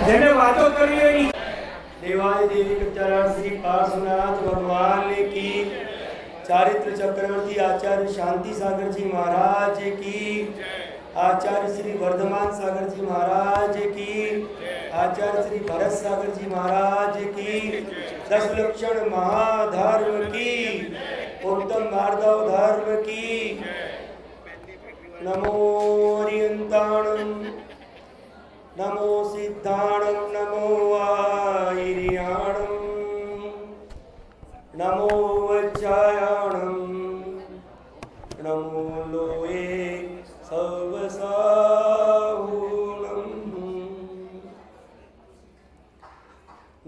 જેને વાતો કરવી હોય ઈ देवाय देवी के चरण श्री पार्श्वनाथ भगवान की, चारित्र चक्रवर्ती आचार्य शांति सागर जी महाराज की, आचार्य श्री वर्धमान सागर जी महाराज की, आचार्य श्री भरत सागर जी महाराज की, 10 लक्षण महाधर्म की, उत्तम मार्दव धर्म की। नमो ओरियंताणं, नमो सिद्धाणं, नमो आयर्याणं, नमो वज्रायाणं, नमो लोये सर्वसाहूणं।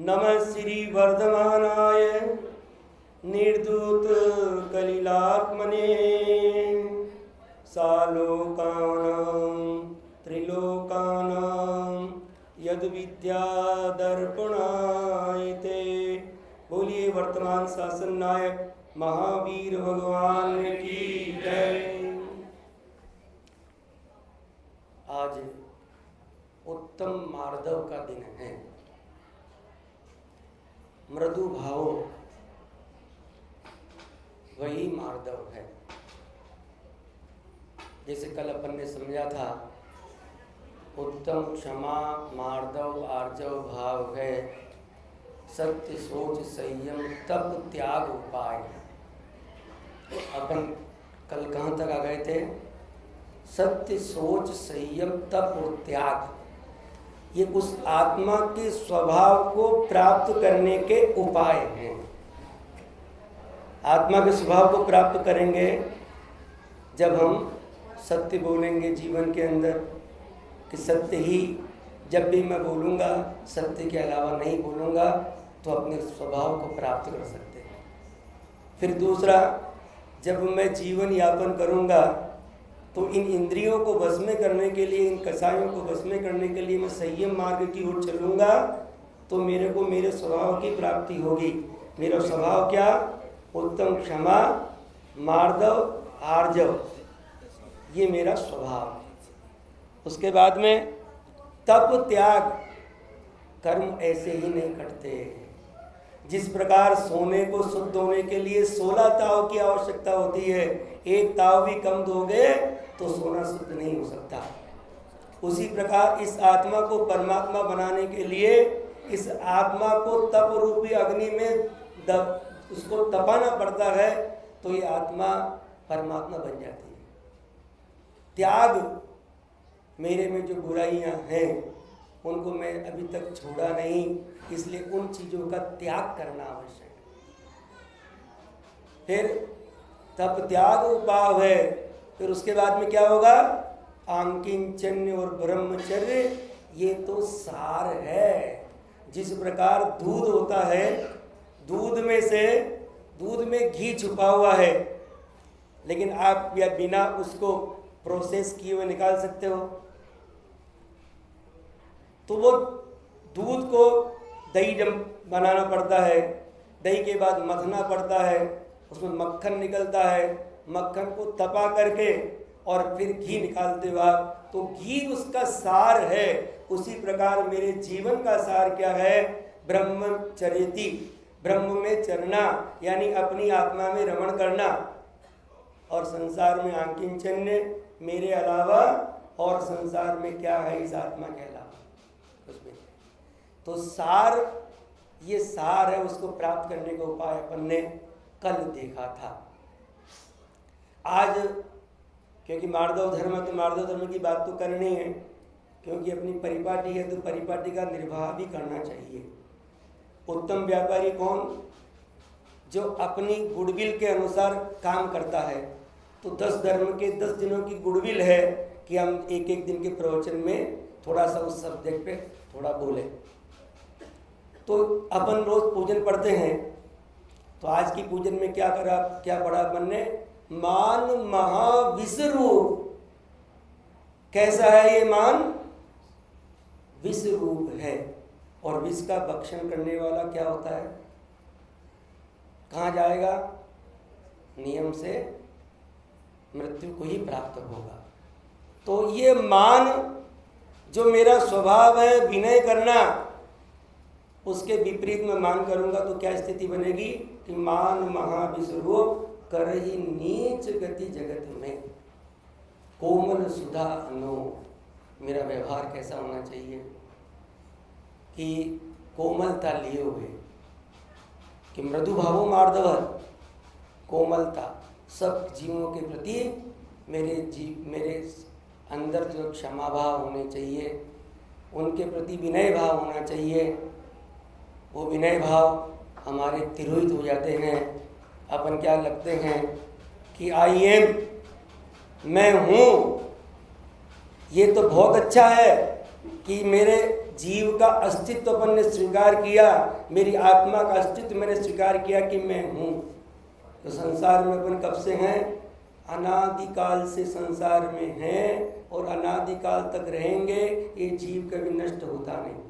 नमः श्री वर्धमानाय निर्दूत कलिलात्मने, सालोकानां त्रिलोकानां यद विद्या दर्पणायते। बोलिए वर्तमान शासन नायक महावीर भगवान की जय। आज उत्तम मार्दव का दिन है। मृदु भाव वही मार्दव है। जैसे कल अपन ने समझा था, उत्तम क्षमा मार्दव आर्जव भाव है, सत्य सोच संयम तप त्याग उपाय। अपन कल कहाँ तक आ गए थे? सत्य सोच संयम तप और त्याग, ये उस आत्मा के स्वभाव को प्राप्त करने के उपाय हैं। आत्मा के स्वभाव को प्राप्त करेंगे जब हम सत्य बोलेंगे जीवन के अंदर, कि सत्य ही जब भी मैं बोलूँगा, सत्य के अलावा नहीं बोलूँगा, तो अपने स्वभाव को प्राप्त कर सकते हैं। फिर दूसरा, जब मैं जीवन यापन करूँगा तो इन इंद्रियों को वश में करने के लिए, इन कसायों को वश में करने के लिए मैं संयम मार्ग की ओर चलूँगा, तो मेरे को मेरे स्वभाव की प्राप्ति होगी। मेरा स्वभाव क्या? उत्तम क्षमा मार्दव आर्जव, ये मेरा स्वभाव। उसके बाद में तप त्याग, कर्म ऐसे ही नहीं कटते। जिस प्रकार सोने को शुद्ध होने के लिए 16 ताव की आवश्यकता होती है, एक ताव भी कम दोगे तो सोना शुद्ध नहीं हो सकता। उसी प्रकार इस आत्मा को परमात्मा बनाने के लिए, इस आत्मा को तप रूपी अग्नि में उसको तपाना पड़ता है, तो ये आत्मा परमात्मा बन जाती है। त्याग, मेरे में जो बुराइयां हैं उनको मैं अभी तक छोड़ा नहीं, इसलिए उन चीज़ों का त्याग करना आवश्यक है। फिर तप त्याग उपाय है। फिर उसके बाद में क्या होगा? आंकिंचन्य और ब्रह्मचर्य, ये तो सार है। जिस प्रकार दूध होता है, दूध में घी छुपा हुआ है, लेकिन आप या बिना उसको प्रोसेस किए हुए निकाल सकते हो। तो वो दूध को दही बनाना पड़ता है, दही के बाद मथना पड़ता है, उसमें मक्खन निकलता है, मक्खन को तपा करके और फिर घी निकालते वक्त, तो घी उसका सार है। उसी प्रकार मेरे जीवन का सार क्या है? ब्रह्मचर्यति, ब्रह्म में चरना, यानी अपनी आत्मा में रमण करना, और संसार में आंकिंचन्य, मेरे अलावा और संसार में क्या है इस आत्मा के अलावा उसमें। तो सार, ये सार है, उसको प्राप्त करने का उपाय अपन ने कल देखा था। आज क्योंकि मार्दव धर्म है, तो मार्दव धर्म की बात तो करनी है, क्योंकि अपनी परिपाटी है, तो परिपाटी का निर्वाह भी करना चाहिए। उत्तम व्यापारी कौन? जो अपनी गुडविल के अनुसार काम करता है। तो 10 धर्म के 10 दिनों की गुडविल है कि हम एक एक दिन के प्रवचन में थोड़ा सा उस सब्जेक्ट पे थोड़ा बोले। तो अपन रोज पूजन पढ़ते हैं, तो आज की पूजन में क्या पढ़ा अपन ने? मान महाविश्वरूप। कैसा है ये मान? विश्वरूप है। और विष का भक्षण करने वाला क्या होता है? कहाँ जाएगा? नियम से मृत्यु को ही प्राप्त होगा। तो ये मान जो मेरा स्वभाव है विनय करना, उसके विपरीत में मान करूंगा तो क्या स्थिति बनेगी कि मान महाविश्व कर ही नीच गति जगत में, कोमल सुधा अनो। मेरा व्यवहार कैसा होना चाहिए कि कोमलता लिए हुए, कि मृदु भावो मार्दव, कोमलता, सब जीवों के प्रति मेरे अंदर जो क्षमा भाव होने चाहिए, उनके प्रति विनय भाव होना चाहिए। वो विनय भाव हमारे तिरोहित हो जाते हैं। अपन क्या लगते हैं कि आई एम, मैं हूँ। ये तो बहुत अच्छा है कि मेरे जीव का अस्तित्व अपन ने स्वीकार किया, मेरी आत्मा का अस्तित्व मैंने स्वीकार किया कि मैं हूँ। तो संसार में अपन कब से हैं? अनादिकाल से संसार में हैं और अनादिकाल तक रहेंगे। ये जीव कभी नष्ट होता नहीं।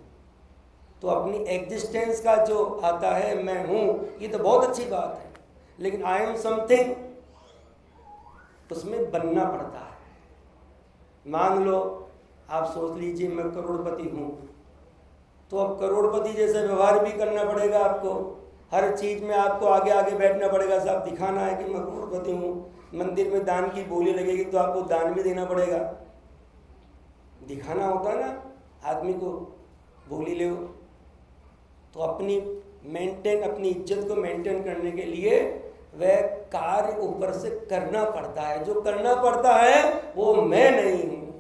तो अपनी एग्जिस्टेंस का जो आता है मैं हूँ, ये तो बहुत अच्छी बात है, लेकिन आई एम समथिंग, उसमें बनना पड़ता है। मान लो आप सोच लीजिए मैं करोड़पति हूँ, तो अब करोड़पति जैसे व्यवहार भी करना पड़ेगा आपको। हर चीज़ में आपको आगे आगे बैठना पड़ेगा, सब दिखाना है कि मैं करोड़पति हूँ। मंदिर में दान की बोली लगेगी तो आपको दान भी देना पड़ेगा, दिखाना होता है ना आदमी को, बोली ले। तो अपनी इज्जत को मेंटेन करने के लिए वह कार्य ऊपर से करना पड़ता है। जो करना पड़ता है वो मैं नहीं हूँ,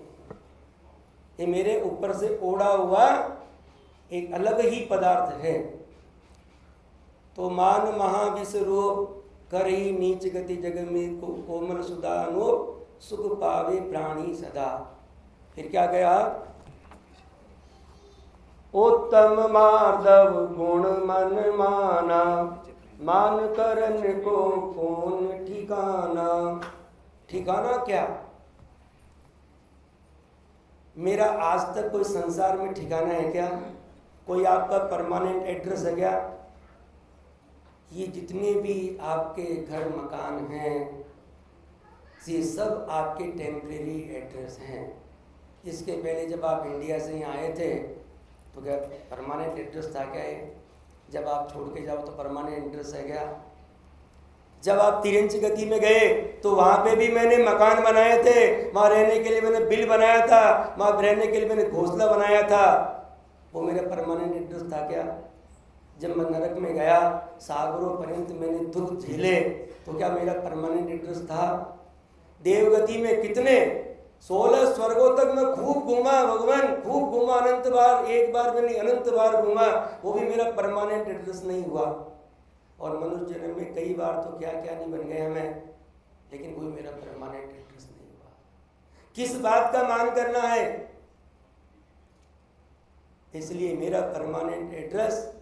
ये मेरे ऊपर से ओढ़ा हुआ एक अलग ही पदार्थ है। तो मान महाविश्व कर ही नीच गति जग में कोमल सुदानो सुख पावे प्राणी सदा। फिर क्या कहा? उत्तम मार्दव गुण मन माना, मान करन को कौन ठिकाना। ठिकाना क्या? मेरा आज तक कोई संसार में ठिकाना है क्या? कोई आपका परमानेंट एड्रेस है क्या? ये जितने भी आपके घर मकान हैं, ये सब आपके टेम्परेरी एड्रेस हैं। इसके पहले जब आप इंडिया से यहाँ आए थे तो क्या परमानेंट एड्रेस था क्या? जब आप छोड़ के जाओ तो परमानेंट एड्रेस है क्या? जब आप तिरंच गति में गए तो वहाँ पे भी मैंने मकान बनाए थे, वहाँ रहने के लिए मैंने बिल बनाया था, वहाँ रहने के लिए मैंने घोंसला बनाया था। वो मेरा परमानेंट एड्रेस था क्या? जब मैं नरक में गया, सागरों पर्यंत मैंने दुख झेले, तो क्या मेरा परमानेंट एड्रेस था? देवगति में कितने 16 स्वर्गों तक मैं खूब घूमा भगवान, खूब घूमा, अनंत बार, एक बार में नहीं अनंत बार घूमा, वो भी मेरा परमानेंट एड्रेस नहीं हुआ। और मनुष्य जन्म में कई बार तो क्या क्या नहीं बन गए मैं, लेकिन कोई मेरा परमानेंट एड्रेस नहीं हुआ। किस बात का मान करना है? इसलिए मेरा परमानेंट एड्रेस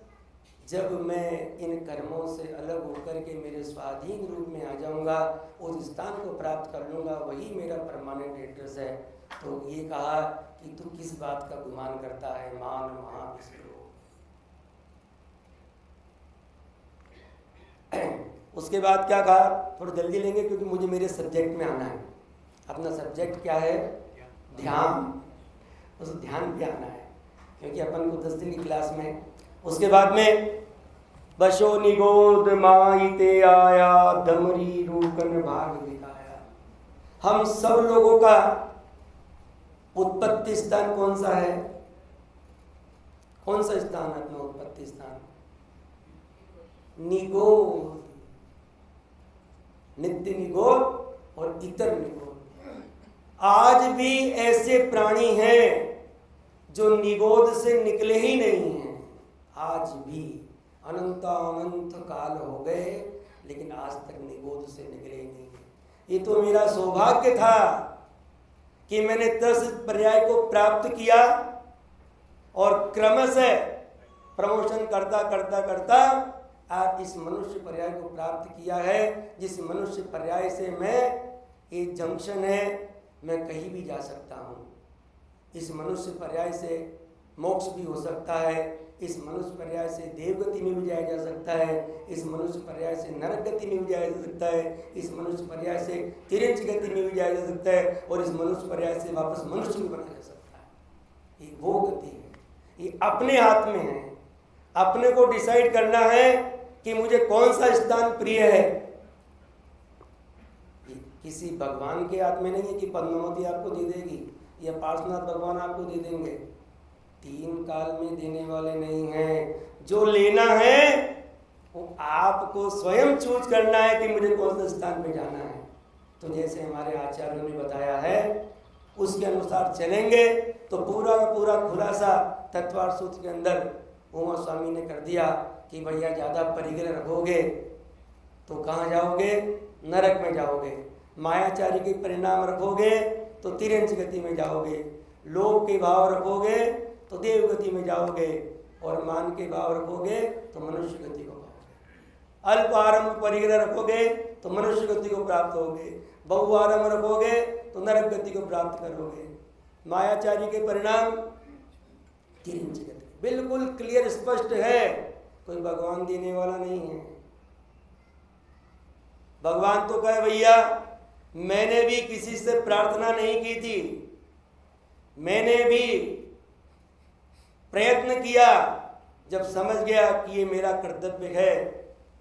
जब मैं इन कर्मों से अलग होकर के मेरे स्वाधीन रूप में आ जाऊंगा, उस स्थान को प्राप्त कर लूँगा, वही मेरा परमानेंट एड्रेस है। तो ये कहा कि तू किस बात का गुमान करता है? मान महाविष्णु। उसके बाद क्या कहा? थोड़ा जल्दी लेंगे क्योंकि मुझे मेरे सब्जेक्ट में आना है। अपना सब्जेक्ट क्या है? ध्यान। उस ध्यान पे आना है क्योंकि अपन को 10 दिन की क्लास में। उसके बाद में बशो निगोद माईते आया, दमरी रूकन भाग दिखाया। हम सब लोगों का उत्पत्ति स्थान कौन सा है? कौन सा स्थान है अपना उत्पत्ति स्थान? निगोद, नित्य निगोद और इतर निगोद। आज भी ऐसे प्राणी हैं जो निगोद से निकले ही नहीं हैं। आज भी अनंत काल हो गए लेकिन आज तक निगोद से निकले ही नहीं है। ये तो मेरा सौभाग्य था कि मैंने 10 पर्याय को प्राप्त किया और क्रमशः प्रमोशन करता करता करता आज इस मनुष्य पर्याय को प्राप्त किया है, जिस मनुष्य पर्याय से मैं, एक जंक्शन है, मैं कहीं भी जा सकता हूँ। इस मनुष्य पर्याय से मोक्ष भी हो सकता है, इस मनुष्य पर्याय से देवगति में भी जाया जा सकता है, इस मनुष्य पर्याय से नरक गति में भी जाया जा सकता है, इस मनुष्य पर्याय से तिरंच गति में भी जाया जा सकता है और इस मनुष्य पर्याय से वापस मनुष्य भी बना जा सकता है। ये वो गति है, ये अपने हाथ में है। अपने को डिसाइड करना है कि मुझे कौन सा स्थान प्रिय है। ये किसी भगवान के हाथ में नहीं है कि पद्मावती आपको दे देगी या पार्श्वनाथ भगवान आपको दे देंगे। 3 काल में देने वाले नहीं हैं। जो लेना है वो आपको स्वयं चूज करना है कि मुझे कौन से स्थान पे जाना है। तो जैसे हमारे आचार्यों ने बताया है उसके अनुसार चलेंगे तो पूरा का पूरा खुलासा तत्वार्थ सूत्र के अंदर उमा स्वामी ने कर दिया कि भैया ज़्यादा परिग्रह रखोगे तो कहाँ जाओगे, नरक में जाओगे। मायाचारी के परिणाम रखोगे तो तिरंज गति में जाओगे। लोभ के भाव रखोगे तो देव गति में जाओगे और मान के भाव रखोगे तो मनुष्य गति को पाओगे। अल्प आरंभ परिग्रह रखोगे तो मनुष्य गति को प्राप्त होगे। बहु आरंभ रखोगे तो नरक गति को प्राप्त करोगे। मायाचारी के परिणाम तिरंज गति। बिल्कुल क्लियर स्पष्ट है, कोई भगवान देने वाला नहीं है। भगवान तो कहे भैया मैंने भी किसी से प्रार्थना नहीं की थी, मैंने भी प्रयत्न किया, जब समझ गया कि ये मेरा कर्तव्य है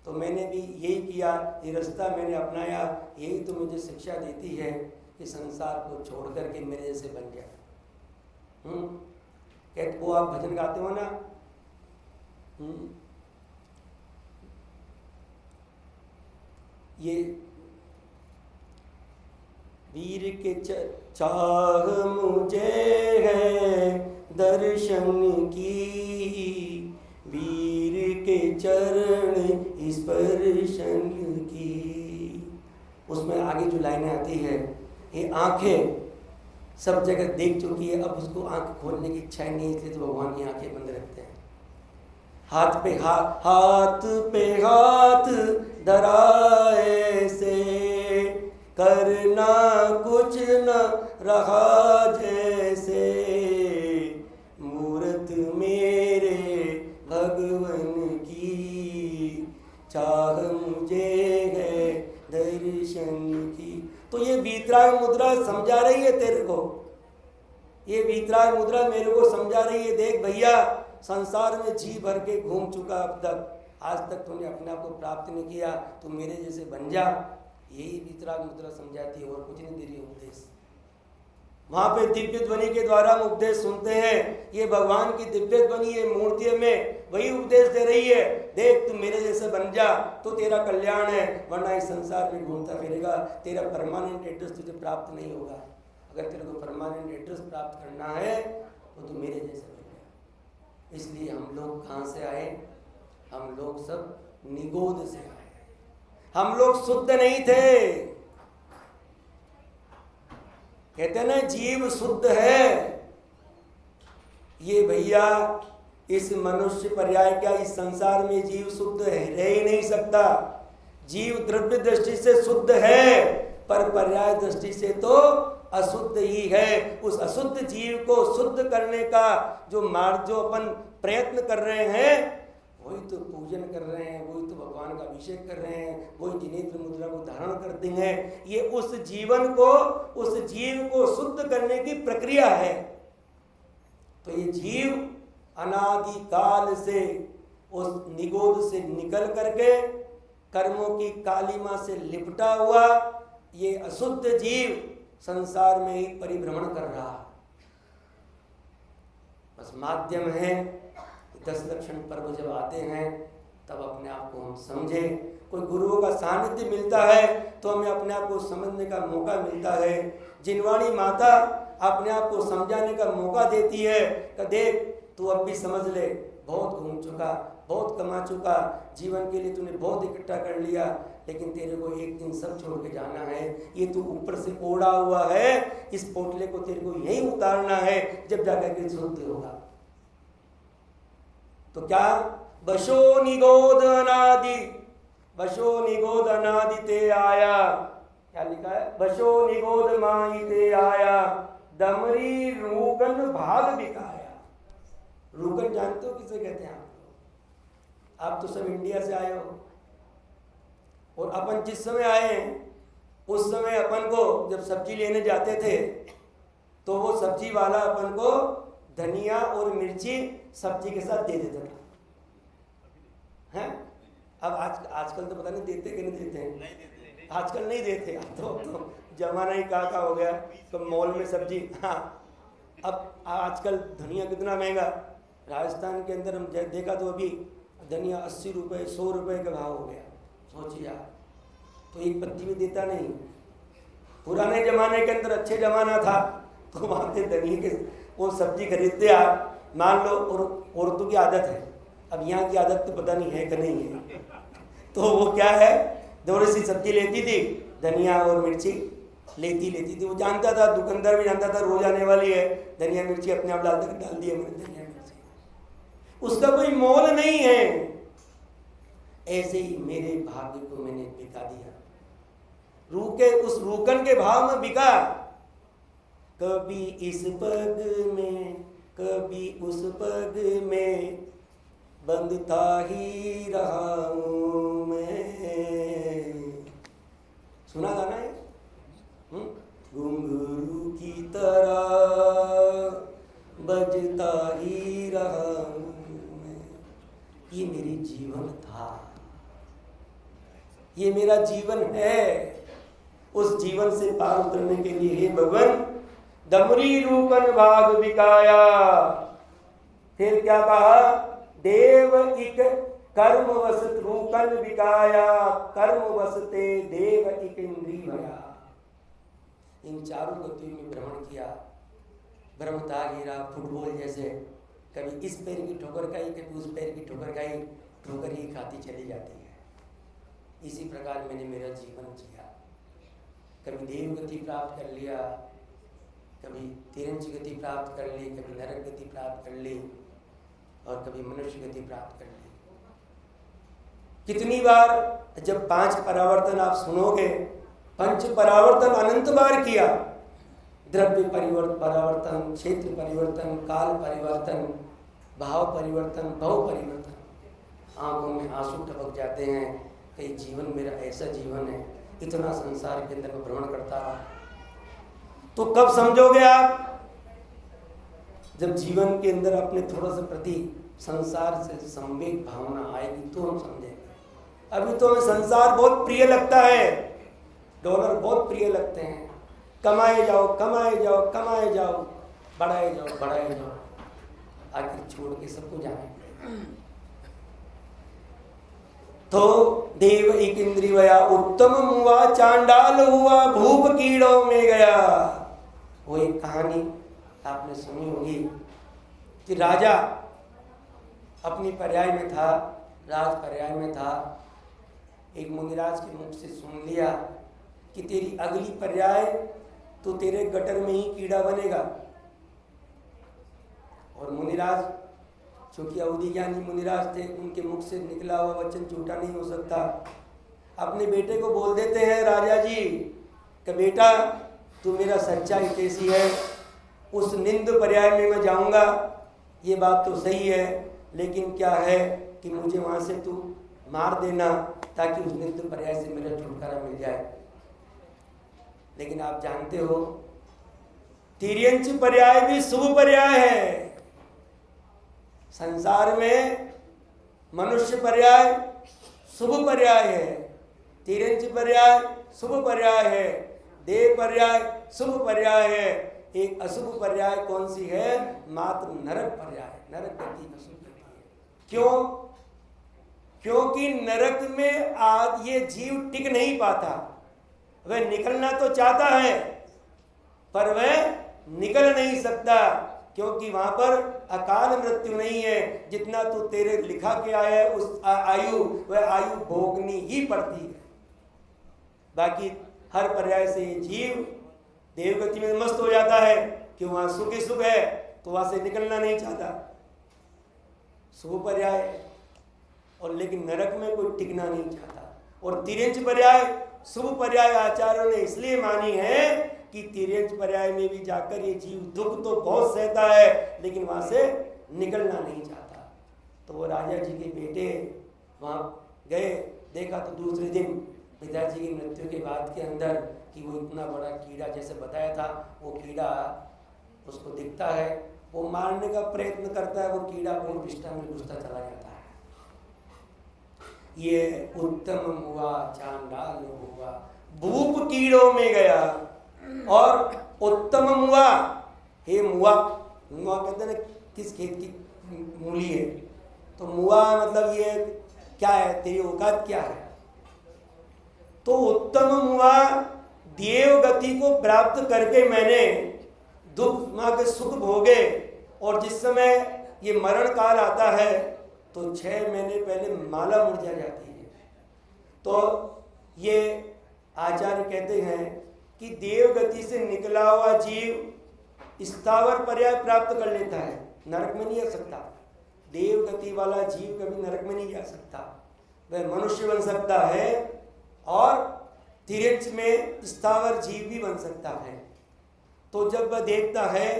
तो मैंने भी यही किया, ये रास्ता मैंने अपनाया। यही तो मुझे शिक्षा देती है कि संसार को छोड़ करके मेरे जैसे बन जाए। कहते वो आप भजन गाते हो ना, ये वीर के चाह मुझे है दर्शन की, वीर के चरण स्पर्शन की। उसमें आगे जो लाइनें आती है, ये आंखें सब जगह देख चुकी है, अब उसको आंख खोलने की इच्छा नहीं है, इसलिए तो भगवान की आंखें बंद रखते हैं। हाथ पे हाथ धराए से करना कुछ न रहा जैसे, मूरत मेरे भगवन की, चाह मुझे है दर्शन की। तो ये वीतराग मुद्रा समझा रही है तेरे को, ये वीतराग मुद्रा मेरे को समझा रही है। देख भैया संसार में जी भर के घूम चुका अब तक, आज तक तूने अपने आप को प्राप्त नहीं किया, तू मेरे जैसे बन जा। यही वीतराग मुद्रा समझाती है और कुछ नहीं दे रही उपदेश। वहां पे दिव्य ध्वनि के द्वारा हम उपदेश सुनते हैं, ये भगवान की दिव्य ध्वनि है मूर्ति में वही उपदेश दे रही है। देख तू मेरे जैसे बन जा तो तेरा कल्याण है, वरना इस संसार में घूमता फिरेगा, तेरा परमानेंट एड्रेस तुझे प्राप्त नहीं होगा। अगर तेरे को परमानेंट एड्रेस प्राप्त करना है तो तू मेरे जैसे बन जा। इसलिए हम लोग कहाँ से आए, हम लोग सब निगोद से आए, हम लोग शुद्ध नहीं थे। कहते हैं ना जीव शुद्ध है, ये भैया इस मनुष्य पर्याय क्या, इस संसार में जीव शुद्ध रह ही नहीं सकता। जीव द्रव्य दृष्टि से शुद्ध है पर पर्याय दृष्टि से तो अशुद्ध ही है। उस अशुद्ध जीव को शुद्ध करने का जो मार्ग, जो अपन प्रयत्न कर रहे हैं, वही तो पूजन कर रहे हैं, वही तो भगवान का अभिषेक कर रहे हैं, वही जिनेन्द्र मुद्रा को धारण करते हैं। ये उस जीवन को, उस जीव को शुद्ध करने की प्रक्रिया है। तो ये जीव अनादि काल से उस निगोद से निकल करके कर्मों की कालिमा से लिपटा हुआ ये अशुद्ध जीव संसार में ही परिभ्रमण कर रहा, बस माध्यम है। 10 लक्षण पर्व जब आते हैं तब अपने आप को हम समझें, कोई गुरुओं का सानिध्य मिलता है तो हमें अपने आप को समझने का मौका मिलता है। जिनवाणी माता अपने आप को समझाने का मौका देती है कि देख तू अब भी समझ ले, बहुत घूम चुका, बहुत कमा चुका, जीवन के लिए तूने बहुत इकट्ठा कर लिया, लेकिन तेरे को एक दिन सब छोड़ के जाना है। ये तू ऊपर से ओढ़ा हुआ है, इस पोटले को तेरे को यही उतारना है, जब जाकर के शुद्ध होगा। तो क्या बशो निगोद अनादि, बशो निगोद अनादि ते आया, क्या लिखा है, बशो निगोद माही ते आया, दमरी रूगन भाग बिकाया। रूगन जानते हो किसे कहते हैं आप तो सब इंडिया से आए हो, और अपन जिस समय आए उस समय अपन को जब सब्जी लेने जाते थे तो वो सब्जी वाला अपन को धनिया और मिर्ची सब्जी के साथ दे देता था हैं। अब आजकल तो पता नहीं देते कि नहीं देते हैं, आजकल नहीं देते। अब तो जमाना ही का हो गया। तो मॉल में सब्जी, हाँ अब आजकल धनिया कितना महंगा। राजस्थान के अंदर हम देखा तो अभी धनिया 80 रुपये 100 रुपये का भाव हो गया। सोचिए आप, तो एक पत्ती भी देता नहीं। पुराने ज़माने के अंदर अच्छे ज़माना था तो वहाँ पे धनिया के वो सब्जी खरीदते आप, मान लो, और औरतों की आदत है। अब यहाँ की आदत तो पता नहीं है कि नहीं है। तो वो क्या है, थोड़ी सी सब्जी लेती थी, धनिया और मिर्ची लेती थी। वो जानता था, दुकानदार भी जानता था रोज आने वाली है, धनिया मिर्ची अपने आप डाल दिए मैंने धनिया मिर्ची, उसका कोई मोल नहीं है। ऐसे ही मेरे भाग्य को मैंने बिका दिया, उस रूकन के भाव में बिका। कभी इस पग में कभी उस पग में बंधता ही रहा हूं मैं। सुना गाना है, घुंघरू की तरह बजता ही रहा हूं मैं। ये मेरी जीवन था, ये मेरा जीवन है। उस जीवन से पार उतरने के लिए हे भगवान दमरी रूकन भाग बिकाया। फिर क्या कहा, देव इक कर्म वसत रूकन बिकाया, कर्म वसते देव इक इंद्री भया। इन चारों गतियों में भ्रमण किया, भ्रमता गिरा फुटबॉल जैसे, कभी इस पैर की ठोकर खाई, कभी उस पैर की ठोकर खाई, ठोकर ही खाती चली जाती है। इसी प्रकार मैंने मेरा जीवन जिया। कभी देव गति प्राप्त कर लिया, कभी तिरंज गति प्राप्त कर ली, कभी नरक गति प्राप्त कर ली, और कभी मनुष्य गति प्राप्त कर ली। कितनी बार, जब 5 परावर्तन आप सुनोगे, 5 परावर्तन अनंत बार किया। द्रव्य परावर्तन, क्षेत्र परिवर्तन, काल परिवर्तन, भाव परिवर्तन, भव परिवर्तन। आंखों में आंसू टपक जाते हैं कि जीवन मेरा ऐसा जीवन है, इतना संसार के अंदर में भ्रमण करता रहा। तो कब समझोगे आप, जब जीवन के अंदर अपने थोड़ा सा प्रति संसार से संवेग भावना आएगी तो हम समझेंगे। अभी तो हमें संसार बहुत प्रिय लगता है, डॉलर बहुत प्रिय लगते हैं, कमाए जाओ कमाए जाओ कमाए जाओ, बढ़ाए जाओ, आखिर छोड़ के सबको जाने। तो देव एक इंद्रिया उत्तम हुआ, चांडाल हुआ, भूप कीड़ों में गया। वो एक कहानी आपने सुनी होगी कि राजा अपनी पर्याय में था, राज पर्याय में था। एक मुनिराज के मुख से सुन लिया कि तेरी अगली पर्याय तो तेरे गटर में ही कीड़ा बनेगा। और मुनिराज, चूंकि अवधि ज्ञानी मुनिराज थे, उनके मुख से निकला हुआ वचन झूठा नहीं हो सकता। अपने बेटे को बोल देते हैं राजा जी कि बेटा तू मेरा सच्चाई कैसी है, उस निंद पर्याय में मैं जाऊंगा, ये बात तो सही है, लेकिन क्या है कि मुझे वहां से तू मार देना ताकि उस निंद पर्याय से मेरा छुटकारा मिल जाए। लेकिन आप जानते हो तिर्यंच पर्याय भी शुभ पर्याय है। संसार में मनुष्य पर्याय शुभ पर्याय है, तिर्यंच पर्याय शुभ पर्याय है, देव पर्याय शुभ पर्याय है। एक अशुभ पर्याय कौन सी है, मात्र नरक पर्याय, नरक गति अशुभ गति है। क्यों? क्योंकि नरक में आज ये जीव टिक नहीं पाता। वह निकलना तो चाहता है पर वह निकल नहीं सकता, क्योंकि वहां पर अकाल मृत्यु नहीं है। जितना तो तेरे लिखा के आया है उस आयु, वह आयु भोगनी ही पड़ती है। बाकी हर पर्याय से ये जीव देवगति में मस्त हो जाता है कि वहां सुख ही सुख है, तो वहां से निकलना नहीं चाहता, शुभ पर्याय है। और लेकिन नरक में कोई टिकना नहीं चाहता। और तिर्यंच पर्याय शुभ पर्याय आचार्यों ने इसलिए मानी है कि तिर्यंच पर्याय में भी जाकर ये जीव दुख तो बहुत सहता है, लेकिन वहां से निकलना नहीं चाहता। तो वो राजा जी के बेटे वहां गए, देखा तो दूसरे दिन पिताजी की मृत्यु के बाद के अंदर कि वो इतना बड़ा कीड़ा, जैसे बताया था, वो कीड़ा उसको दिखता है वो मारने का प्रयत्न करता है, वो कीड़ा और विष्ठा में घुसता चला जाता है। ये उत्तम हुआ चांडाल हुआ, भूप कीड़ों में गया। और उत्तम हुआ, हे मुआ, मुआ कहते हैं किस खेत की मूली है, तो मुआ मतलब ये क्या है, तेरी औकात क्या है। तो उत्तम हुआ, देव गति को प्राप्त करके मैंने दुख मां के सुख भोगे, और जिस समय ये मरण काल आता है तो 6 महीने पहले माला मुरझा जाती है। तो ये आचार्य कहते हैं कि देव गति से निकला हुआ जीव स्थावर पर्याय प्राप्त कर लेता है, नरक में नहीं आ सकता। देव गति वाला जीव कभी नरक में नहीं जा सकता, वह मनुष्य बन सकता है और तिरछ में स्थावर जीव भी बन सकता है। तो जब वह देखता है,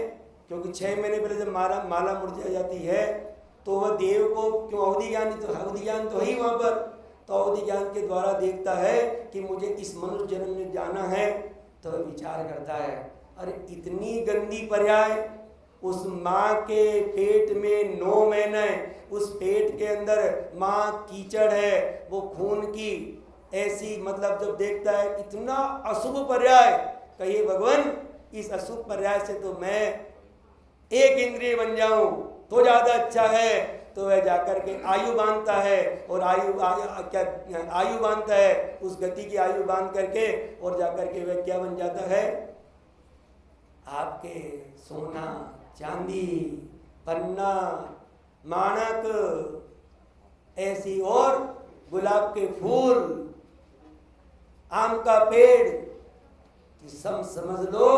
क्योंकि 6 महीने पहले जब माला मुरझा जाती है तो वह देव को, क्यों अवधि ज्ञान तो है ही वहाँ पर, तो अवधि ज्ञान के द्वारा देखता है कि मुझे इस मनुष्य जन्म में जाना है। तो वह विचार करता है, अरे इतनी गंदी पर्याय, उस माँ के पेट में 9 महीने, उस पेट के अंदर माँ कीचड़ है, वो खून की ऐसी, मतलब जब देखता है इतना अशुभ पर्याय, कहिए भगवान इस अशुभ पर्याय से तो मैं एक इंद्रिय बन जाऊं तो ज्यादा अच्छा है। तो वह जाकर के आयु बांधता है, और आयु बांधता है, उस गति की आयु बांध करके, और जाकर के वह क्या बन जाता है, आपके सोना चांदी पन्ना माणक ऐसी, और गुलाब के फूल, आम का पेड़, समझ लो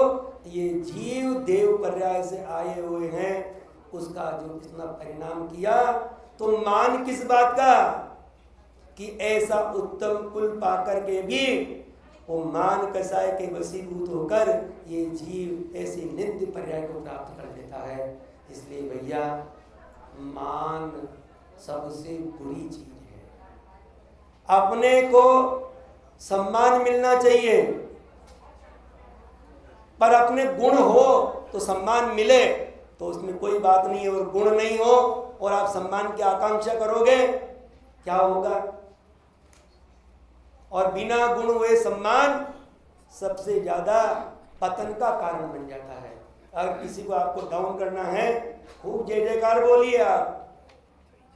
ये जीव देव पर्याय से आए हुए हैं, उसका जो कितना परिणाम किया। तो मान किस बात का कि ऐसा उत्तम कुल पाकर के भी वो मान कसाय के वशीभूत होकर ये जीव ऐसे नित्य पर्याय को प्राप्त कर लेता है। इसलिए भैया मान सबसे बुरी चीज है। अपने को सम्मान मिलना चाहिए, पर अपने गुण हो तो सम्मान मिले तो उसमें कोई बात नहीं है, और गुण नहीं हो और आप सम्मान की आकांक्षा करोगे क्या होगा। और बिना गुण हुए सम्मान सबसे ज्यादा पतन का कारण बन जाता है। अगर किसी को आपको डाउन करना है, खूब जय जयकार बोलिए आप,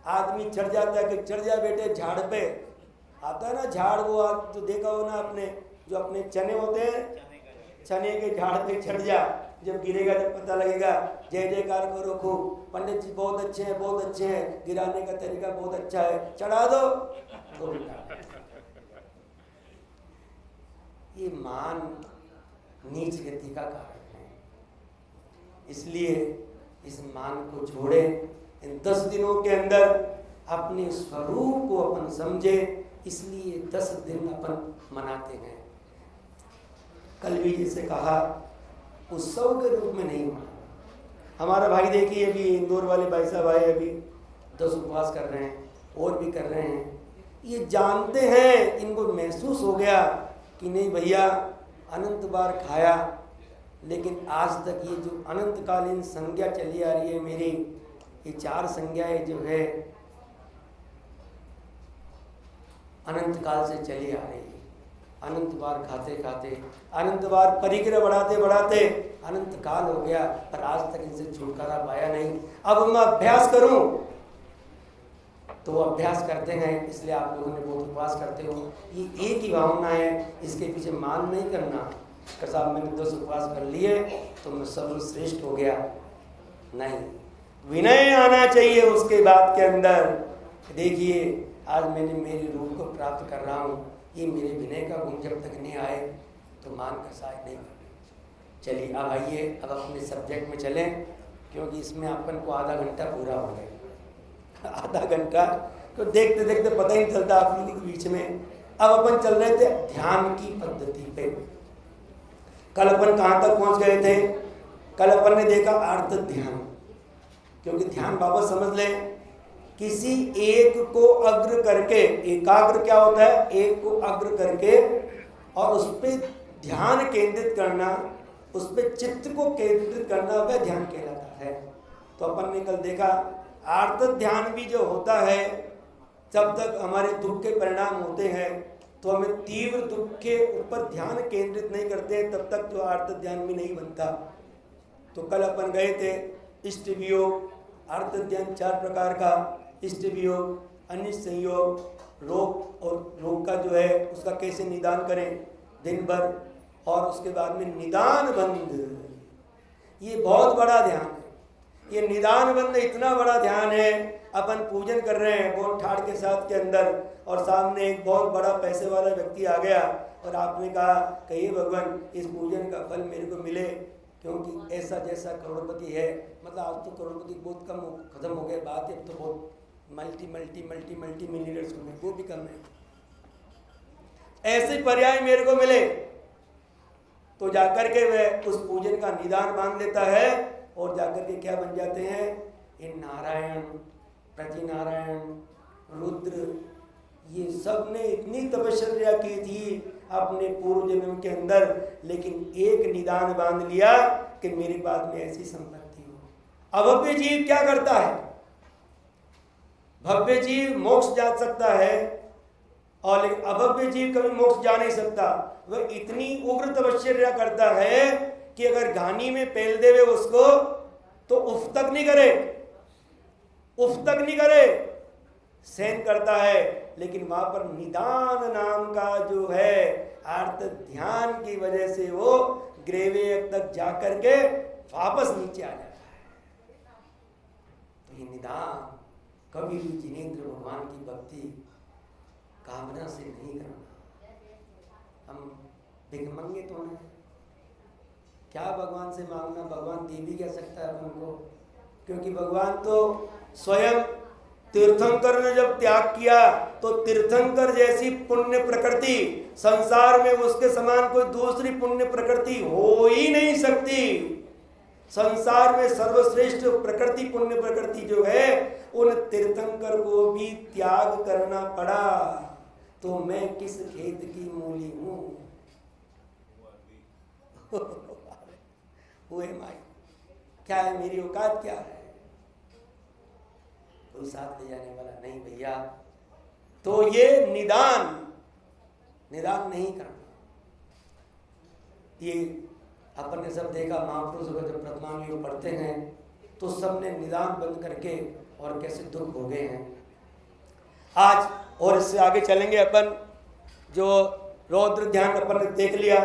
आदमी चढ़ जाता है कि चढ़ जा बेटे झाड़ पे, आता है ना झाड़, वो आप जो देखा हो ना आपने, जो अपने चने होते हैं, चने के झाड़ पे चढ़ जा, जब गिरेगा जब पता लगेगा, जय जयकार करो खूब, पंडित जी बहुत अच्छे हैं, बहुत अच्छे हैं, गिराने का तरीका बहुत अच्छा है, चढ़ा दो तो ये मान नीच गति का कारण है। इसलिए इस मान को छोड़े, इन 10 दिनों के अंदर अपने स्वरूप को अपन समझे, इसलिए 10 दिन अपन मनाते हैं। कल भी जैसे कहा उत्सव के रूप में नहीं माना। हमारा भाई देखिए अभी इंदौर वाले भाई साहब आए, अभी 10 उपवास कर रहे हैं, और भी कर रहे हैं। ये जानते हैं, इनको महसूस हो गया कि नहीं भैया अनंत बार खाया, लेकिन आज तक ये जो अनंतकालीन संज्ञा चली आ रही है मेरी, ये 4 संज्ञाएं जो है अनंत काल से चली आ रही है। अनंत बार खाते खाते, अनंत बार परिग्रह बढ़ाते बढ़ाते अनंत काल हो गया, पर आज तक इनसे छुटकारा पाया नहीं। अब मैं अभ्यास करूं तो अभ्यास करते हैं, इसलिए आप लोगों ने बहुत उपवास करते हो। ये एक ही भावना है, इसके पीछे मान नहीं करना कि साहब मैंने 10 उपवास कर लिए तो मैं सर्वश्रेष्ठ हो गया, नहीं। विनय आना चाहिए उसके बाद के अंदर। देखिए आज मैंने मेरे रूप को प्राप्त कर रहा हूँ, ये मेरे विनय का गुण जब तक नहीं आए तो मान का साथ नहीं करना। चलिए अब आइए, अब अपने सब्जेक्ट में चलें, क्योंकि इसमें अपन को आधा घंटा पूरा हो गया। आधा घंटा तो देखते देखते पता ही नहीं चलता आप लोगों के बीच में। अब अपन चल रहे थे ध्यान की पद्धति पे। कल अपन कहाँ तक पहुँच गए थे? कल अपन ने देखा अर्थ ध्यान, क्योंकि ध्यान वापस समझ लें, किसी एक को अग्र करके, एकाग्र क्या होता है, एक को अग्र करके और उस पर ध्यान केंद्रित करना, उस पर चित्त को केंद्रित करना, वह ध्यान कहलाता है। तो अपन ने कल देखा आर्त ध्यान भी जो होता है, जब तक हमारे दुख के परिणाम होते हैं तो हमें तीव्र दुख के ऊपर ध्यान केंद्रित नहीं करते हैं, तब तक जो आर्त ध्यान भी नहीं बनता। तो कल अपन गए थे इष्ट वियोग, आर्त ध्यान 4 प्रकार का, इष्ट वियोग, अनिष्ट संयोग, रोग और रोग का जो है उसका कैसे निदान करें दिन भर, और उसके बाद में निदान बंद। ये बहुत बड़ा ध्यान है, ये निदान बंद इतना बड़ा ध्यान है। अपन पूजन कर रहे हैं बहुत ठाड़ के साथ के अंदर, और सामने एक बहुत बड़ा पैसे वाला व्यक्ति आ गया और आपने कहा कहिए भगवान इस पूजन का फल मेरे को मिले, क्योंकि ऐसा जैसा करोड़पति है। मतलब आज तो करोड़पति बहुत कम खत्म हो गए बात है, अब तो बहुत मल्टी मिलियनर्स हो गए, वो भी कम है। ऐसे पर्याय मेरे को मिले तो जाकर के वह उस पूजन का निदान मान लेता है और जाकर के क्या बन जाते हैं, ये नारायण, प्रतिनारायण, रुद्र, ये सब ने इतनी तपस्या की थी अपने पूर्व जन्म के अंदर, लेकिन एक निदान बांध लिया कि मेरे बाद में ऐसी संपत्ति हो। अभव्य जीव क्या करता है, भव्य जीव मोक्ष जा सकता है और लेकिन अभव्य जीव कभी मोक्ष जा नहीं सकता। वह इतनी उग्र तपस्या करता है कि अगर घानी में पेल देवे उसको तो उफ तक नहीं करे, सहन करता है। लेकिन वहां पर निदान नाम का जो है आर्त ध्यान की वजह से वो ग्रेवे तक जाकर के वापस नीचे आ जाता है। तो ये निदान कभी भी जिनेंद्र भगवान की भक्ति कामना से नहीं करना। हम भिखमंगे तो नहीं, क्या भगवान से मांगना, भगवान दे भी क्या सकता है अपन को, क्योंकि भगवान तो स्वयं तीर्थंकर ने जब त्याग किया तो तीर्थंकर जैसी पुण्य प्रकृति संसार में उसके समान कोई दूसरी पुण्य प्रकृति हो ही नहीं सकती। संसार में सर्वश्रेष्ठ प्रकृति पुण्य प्रकृति जो है उन तीर्थंकर को भी त्याग करना पड़ा। तो मैं किस खेत की मूली हूं, हुए माई, क्या है मेरी औकात, क्या है, कोई साथ ले जाने वाला नहीं भैया। तो ये निदान नहीं करना। ये अपन ने सब देखा, महापुरुषों का जब प्रथमांग पढ़ते हैं तो सबने निदान बंद करके और कैसे दुख हो गए हैं आज। और इससे आगे चलेंगे अपन, जो रौद्र ध्यान अपन ने देख लिया,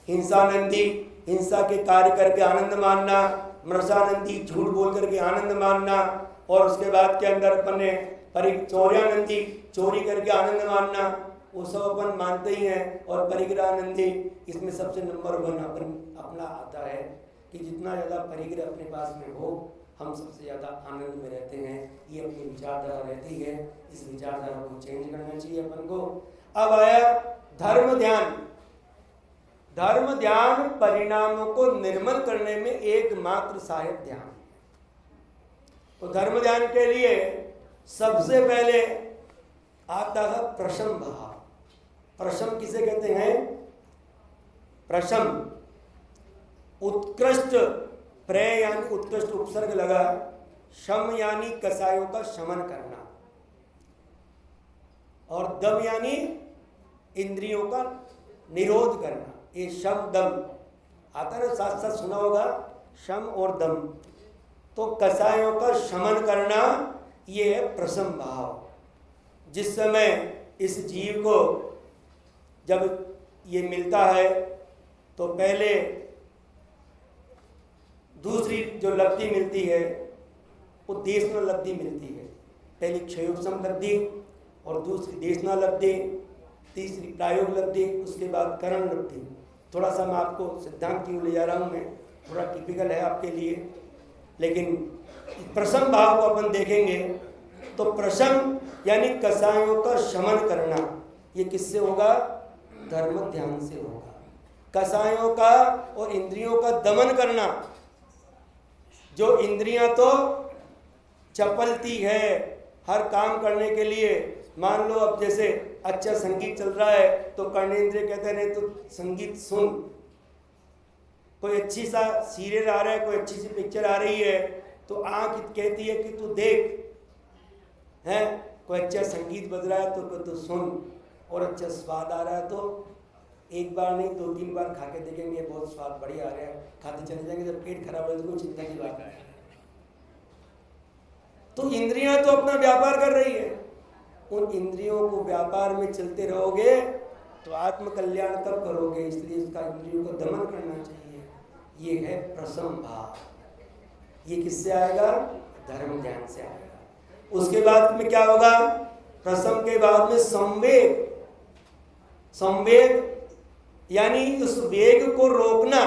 हिंसानंदी, हिंसा के कार्य करके आनंद मानना, मृषानंदी, झूठ बोल करके आनंद मानना, और उसके बाद के अंदर अपन ने चौर्यानंदी, चोरी करके आनंद मानना, वो सब अपन मानते ही हैं। और परिग्रहानंदी, इसमें सबसे नंबर 1 अपन अपना आता है कि जितना ज़्यादा परिग्रह अपने पास में हो हम सबसे ज़्यादा आनंद में रहते हैं। ये अपनी विचारधारा रहती है, इस विचारधारा को चेंज करना चाहिए अपन को। अब आया धर्म ध्यान। धर्म ध्यान परिणामों को निर्मल करने में एकमात्र सहायक ध्यान। तो धर्म ध्यान के लिए सबसे पहले आता है प्रशम भाव। प्रशम किसे कहते हैं, प्रशम उत्कृष्ट, प्रय यानी उत्कृष्ट उपसर्ग लगा, शम यानी कसायों का शमन करना, और दम यानी इंद्रियों का निरोध करना। ये शम दम आता है, साथ साथ सुना होगा, शम और दम। तो कसायों का शमन करना ये है प्रशम भाव। जिस समय इस जीव को जब ये मिलता है तो पहले दूसरी जो लब्धि मिलती है वो देशना लब्धि मिलती है। पहली क्षयोपशम लब्धि और दूसरी देशना लब्धि, तीसरी प्रायोग लब्धि, उसके बाद करण लब्धि। थोड़ा सा मैं आपको सिद्धांत की ओर ले जा रहा हूँ, मैं थोड़ा टिपिकल है आपके लिए, लेकिन प्रशम भाव को अपन देखेंगे तो प्रशम यानी कसायों का शमन करना, ये किससे होगा, धर्म ध्यान से होगा। कसायों का और इंद्रियों का दमन करना, जो इंद्रियां तो चपलती है हर काम करने के लिए। मान लो अब जैसे अच्छा संगीत चल रहा है तो कर्णेंद्रिय कहते हैं नहीं तो संगीत सुन, कोई अच्छी सा सीरियल आ रहा है, कोई अच्छी सी पिक्चर आ रही है तो आंख कहती है कि तू देख, है कोई अच्छा संगीत बज रहा है तो तू सुन, और अच्छा स्वाद आ रहा है तो एक बार नहीं 2-3 बार खा के देखेंगे बहुत स्वाद बढ़िया आ रहा है, खाते चले जाएंगे। जब पेट खराब है तो कोई चिंता की बात है। तो इंद्रियां तो अपना व्यापार कर रही है, उन इंद्रियों को व्यापार में चलते रहोगे तो आत्म कल्याण तब करोगे। इसलिए उसका इंद्रियों को दमन करना चाहिए। ये है प्रसम भाव। ये किससे आएगा? धर्म ज्ञान से आएगा। उसके बाद में क्या होगा? प्रसम के बाद में संवेग। संवेग यानी उस वेग को रोकना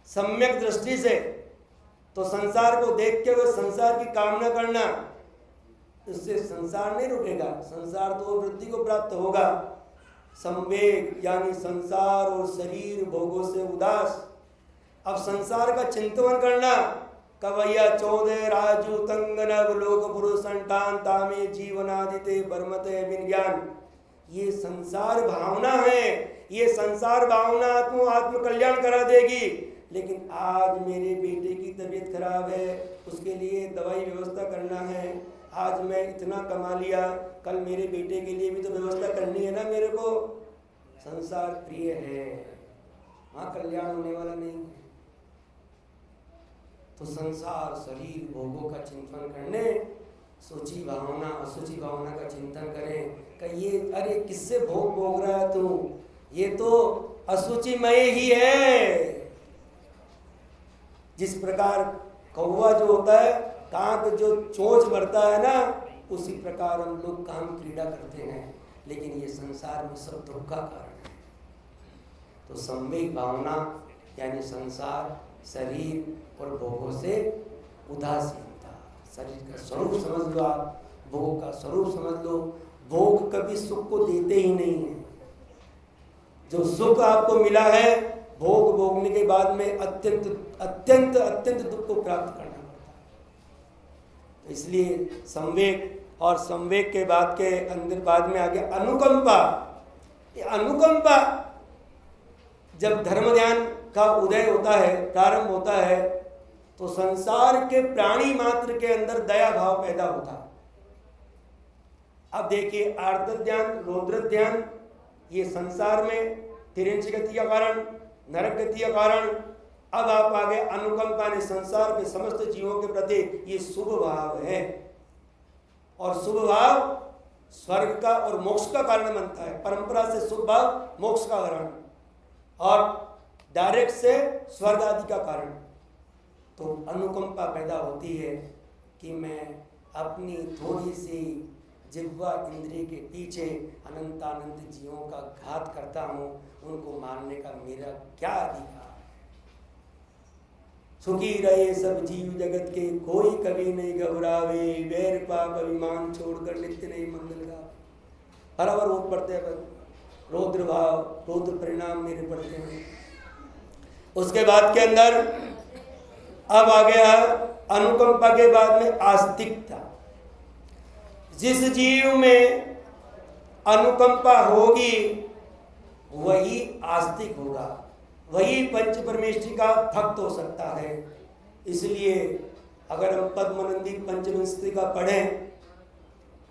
सम्यक दृष्टि से। तो संसार को देख के वो संसार की कामना करना, उससे संसार नहीं रुकेगा, संसार तो वृद्धि को प्राप्त होगा। संवेग यानी संसार और शरीर भोगों से उदास। अब संसार का चिंतन करना, कवैया 14 राजू तंग नव लोक पुरुष संतान तामे जीवनादिते बर्मते विज्ञान। ये संसार भावना है, ये संसार भावना आत्म कल्याण करा देगी। लेकिन आज मेरे बेटे की तबीयत खराब है, उसके लिए दवाई व्यवस्था करना है। आज मैं इतना कमा लिया, कल मेरे बेटे के लिए भी तो व्यवस्था करनी है ना मेरे को। संसार प्रिय है, वहाँ कल्याण होने वाला नहीं है। तो संसार शरीर भोगों का चिंतन करने, सूची भावना असूची भावना का चिंतन करें कि ये अरे किससे भोग भोग रहा है तू, ये तो असूचिमय ही है। जिस प्रकार कौवा जो होता है, कांक जो चोंच भरता है ना, उसी प्रकार हम लोग काम क्रीड़ा करते हैं। लेकिन ये संसार में सब दुख का कारण है। तो संवेग भावना यानी संसार शरीर और भोगों से उदासीनता। शरीर का स्वरूप समझ लो आप, भोग का स्वरूप समझ लो। भोग कभी सुख को देते ही नहीं है। जो सुख आपको मिला है, भोग भोगने के बाद में अत्यंत अत्यंत अत्यंत दुख को प्राप्त करना पड़ता है। तो इसलिए संवेग, और संवेग के बाद के अंदर बाद में आ गया अनुकंपा। ये अनुकंपा जब धर्म ध्यान का उदय होता है, प्रारंभ होता है, तो संसार के प्राणी मात्र के अंदर दया भाव पैदा होता है। अब देखिए आर्त ध्यान, रौद्र ध्यान, ये संसार में तिरंज गति का कारण, नरक गति का कारण। अब आप आगे अनुकंपा ने संसार के समस्त जीवों के प्रति ये शुभ भाव है। और शुभ भाव स्वर्ग का और मोक्ष का कारण बनता है। परंपरा से शुभ भाव मोक्ष का कारण, और डायरेक्ट से स्वर्ग आदि का कारण। तो अनुकंपा पैदा होती है कि मैं अपनी थोड़ी सी जिह्वा इंद्रिय के पीछे अनंतानंत जीवों का घात करता हूँ, उनको मारने का मेरा क्या अधिकार। सुखी रहे सब जीव जगत के, कोई कभी नहीं घबरावे, वैर पाप अभिमान छोड़कर नित्य नहीं मंगल गावे। बराबर वो पढ़ते हैं, रौद्र भाव, रौद्र परिणाम मेरे पढ़ते हैं। उसके बाद के अंदर अब आ गया अनुकंपा के बाद में आस्तिकता। जिस जीव में अनुकंपा होगी वही आस्तिक होगा, वही पंच परमेष्ठी का भक्त हो सकता है। इसलिए अगर हम पद्मनंदी पंचविंशति का पढ़ें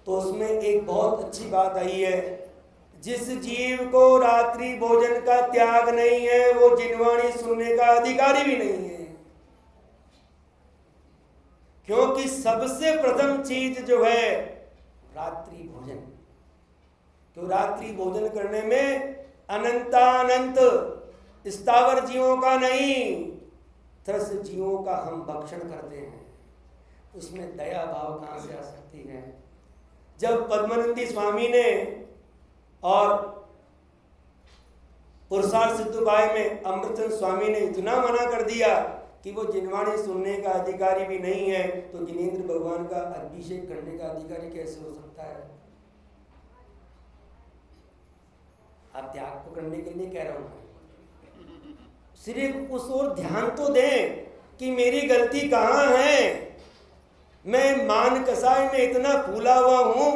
तो उसमें एक बहुत अच्छी बात आई है, जिस जीव को रात्रि भोजन का त्याग नहीं है वो जिनवाणी सुनने का अधिकारी भी नहीं है। क्योंकि सबसे प्रथम चीज जो है रात्रि भोजन। तो रात्रि भोजन करने में अनंतानंत स्थावर जीवों का नहीं, त्रस्त जीवों का हम भक्षण करते हैं। उसमें दया भाव कहां से आ सकती है? जब पद्मानंदी स्वामी ने और पुरुषार्थ सिद्धोपाय में अमृतचंद स्वामी ने इतना मना कर दिया कि वो जिनवाणी सुनने का अधिकारी भी नहीं है, तो जिनेंद्र भगवान का अभिषेक करने का अधिकारी कैसे हो सकता है? आप त्याग को करने के लिए कह रहा हूं, सिर्फ उस ओर ध्यान तो दें कि मेरी गलती कहां है। मैं मान कसाई में इतना फूला हुआ हूं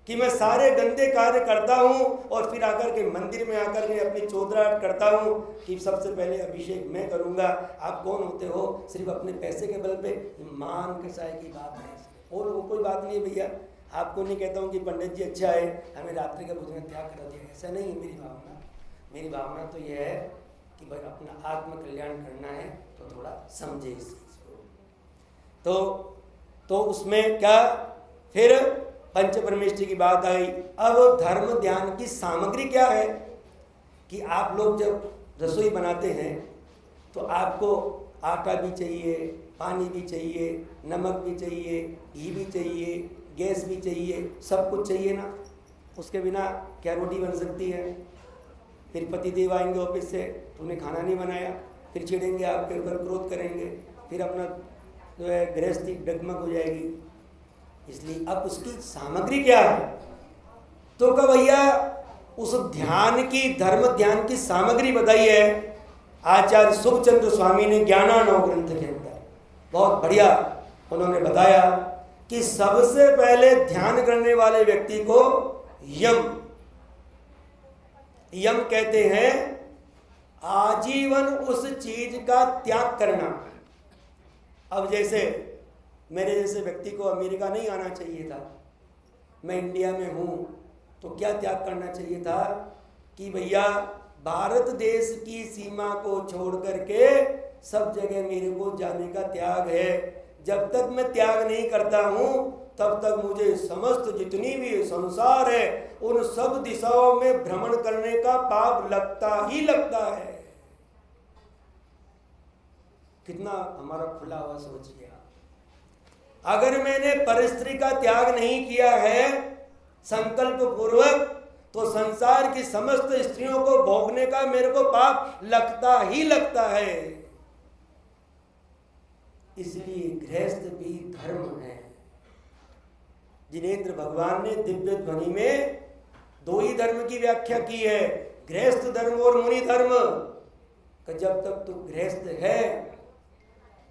कि मैं सारे गंदे कार्य करता हूँ और फिर आकर के मंदिर में आकर के अपनी चौधराहट करता हूँ कि सबसे पहले अभिषेक मैं करूँगा, आप कौन होते हो, सिर्फ अपने पैसे के बल पे, मान के चाय की बात है और वो कोई बात नहीं है भैया। आपको नहीं कहता हूँ कि पंडित जी अच्छा है हमें रात्रि का भोजन त्याग करा दिया, ऐसा नहीं है मेरी भावना। मेरी भावना तो यह है कि भाई अपना आत्म कल्याण करना है तो थोड़ा समझे इस चीज़ को। तो उसमें क्या फिर पंच परमेष्टि की बात आई। अब धर्म ध्यान की सामग्री क्या है कि आप लोग जब रसोई बनाते हैं तो आपको आटा भी चाहिए, पानी भी चाहिए, नमक भी चाहिए, घी भी चाहिए, गैस भी चाहिए, सब कुछ चाहिए ना। उसके बिना क्या रोटी बन सकती है। फिर पति देव आएंगे ऑफिस से, तूने खाना नहीं बनाया, फिर चिढ़ेंगे आपके ऊपर, क्रोध करेंगे, फिर अपना जो है गृहस्थी डगमग हो जाएगी। इसलिए अब उसकी सामग्री क्या है, तो कब भैया उस ध्यान की, धर्म ध्यान की सामग्री बताई है आचार्य सुखचंद्र स्वामी ने ज्ञानार्णव ग्रंथ के अंदर। बहुत बढ़िया उन्होंने बताया कि सबसे पहले ध्यान करने वाले व्यक्ति को यम कहते हैं आजीवन उस चीज का त्याग करना। अब जैसे मेरे जैसे व्यक्ति को अमेरिका नहीं आना चाहिए था, मैं इंडिया में हूँ, तो क्या त्याग करना चाहिए था कि भैया भारत देश की सीमा को छोड़ करके सब जगह मेरे को जाने का त्याग है। जब तक मैं त्याग नहीं करता हूँ तब तक मुझे समस्त जितनी भी संसार है उन सब दिशाओं में भ्रमण करने का पाप लगता ही लगता है। कितना हमारा खुला हुआ सोचिए। अगर मैंने परिस्थिति का त्याग नहीं किया है संकल्प पूर्वक, तो संसार की समस्त स्त्रियों को भोगने का मेरे को पाप लगता ही लगता है। इसलिए गृहस्थ भी धर्म है। जिनेंद्र भगवान ने दिव्य ध्वनि में दो ही धर्म की व्याख्या की है, गृहस्थ धर्म और मुनि धर्म। जब तक तू गृहस्थ है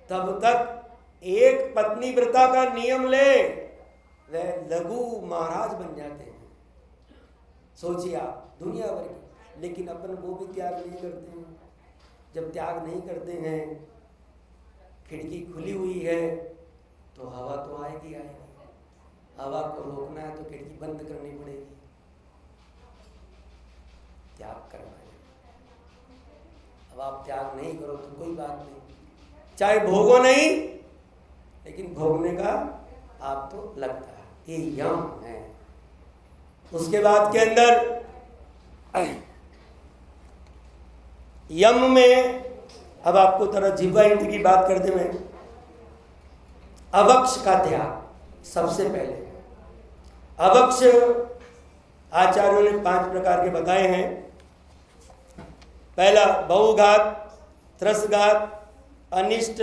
तब तक एक पत्नी व्रता का नियम ले, वह लघु महाराज बन जाते हैं। सोचिए आप, दुनिया भर के, लेकिन अपन वो भी त्याग नहीं करते हैं। जब त्याग नहीं करते हैं, खिड़की खुली हुई है तो हवा तो आएगी आएगी। हवा को रोकना है तो खिड़की बंद करनी पड़ेगी। त्याग करना है। अब आप त्याग नहीं करो तो कोई बात नहीं, चाहे भोगो नहीं, लेकिन भोगने का आप तो लगता है। ये यम है। उसके बाद के अंदर यम में अब आपको तरह जिह्वा इंद्र की बात कर दे मैं, अवक्ष का त्याग सबसे पहले। अवक्ष आचार्यों ने 5 प्रकार के बताए हैं। पहला बहुघात, त्रसघात, अनिष्ट,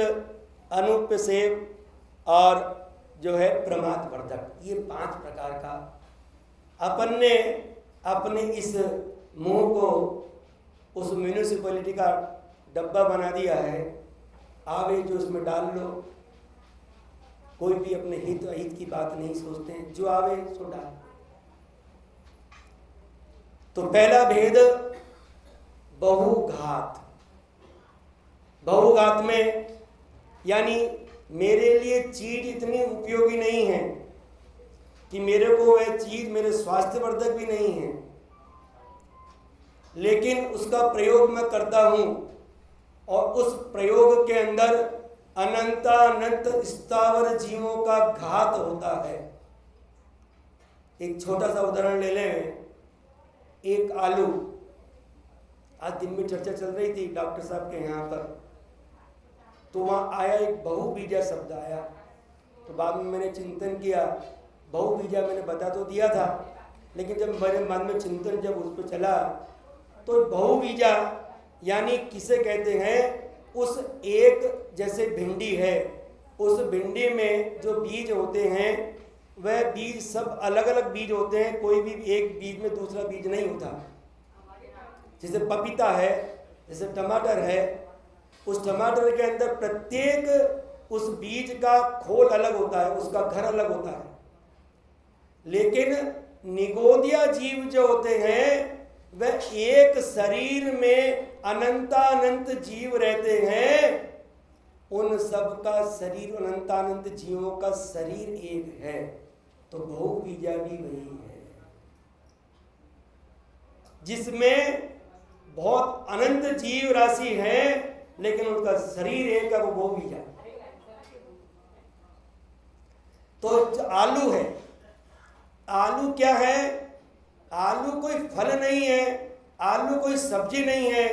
अनुपसेव और जो है प्रमाद वर्धक। ये 5 प्रकार का अपन ने अपने इस मुंह को उस म्यूनिसिपैलिटी का डब्बा बना दिया है। आवे जो उसमें डाल लो, कोई भी अपने हित अहित की बात नहीं सोचते हैं, जो आवे सो डाल। तो पहला भेद बहुघात। बहुघात में यानी मेरे लिए चीज इतनी उपयोगी नहीं है कि मेरे को वह चीज मेरे स्वास्थ्यवर्धक भी नहीं है, लेकिन उसका प्रयोग मैं करता हूं और उस प्रयोग के अंदर अनंतानंत स्थावर जीवों का घात होता है। एक छोटा सा उदाहरण ले लें। एक आलू, आज दिन में चर्चा चल रही थी डॉक्टर साहब के यहाँ पर, तो वहाँ आया एक बहुबीजा शब्द आया। तो बाद में मैंने चिंतन किया, बहुबीजा मैंने बता तो दिया था, लेकिन जब मेरे मन में चिंतन जब उस पर चला तो बहुबीजा यानी किसे कहते हैं, उस एक जैसे भिंडी है, उस भिंडी में जो बीज होते हैं वह बीज सब अलग अलग बीज होते हैं, कोई भी एक बीज में दूसरा बीज नहीं होता। जैसे पपीता है, जैसे टमाटर है, उस टमाटर के अंदर प्रत्येक उस बीज का खोल अलग होता है, उसका घर अलग होता है, लेकिन निगोदिया जीव जो होते हैं वह एक शरीर में अनंतानंत जीव रहते हैं। उन सब का शरीर, अनंतानंत जीवों का शरीर एक है, तो बहुबीजा भी वही है, जिसमें बहुत अनंत जीव राशि है लेकिन उनका शरीर एक है, वो बहुबीजा। तो आलू है, आलू क्या है? आलू कोई फल नहीं है, आलू कोई सब्जी नहीं है,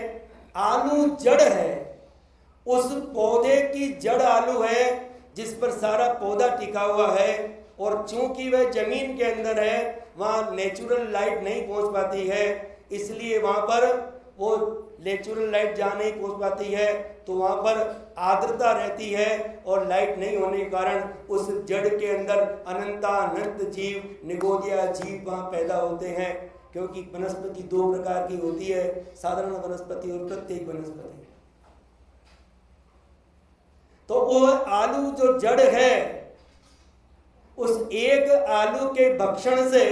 आलू जड़ है। उस पौधे की जड़ आलू है जिस पर सारा पौधा टिका हुआ है, और चूंकि वह जमीन के अंदर है वहाँ नेचुरल लाइट नहीं पहुँच पाती है, इसलिए वहाँ पर वो नेचुरल लाइट जहाँ नहीं पहुँच पाती है तो वहाँ पर आर्द्रता रहती है, और लाइट नहीं होने के कारण उस जड़ के अंदर अनंतानंत जीव, निगोदिया जीव वहाँ पैदा होते हैं। क्योंकि वनस्पति दो प्रकार की होती है, साधारण वनस्पति और प्रत्येक वनस्पति। तो वो आलू जो जड़ है, उस एक आलू के भक्षण से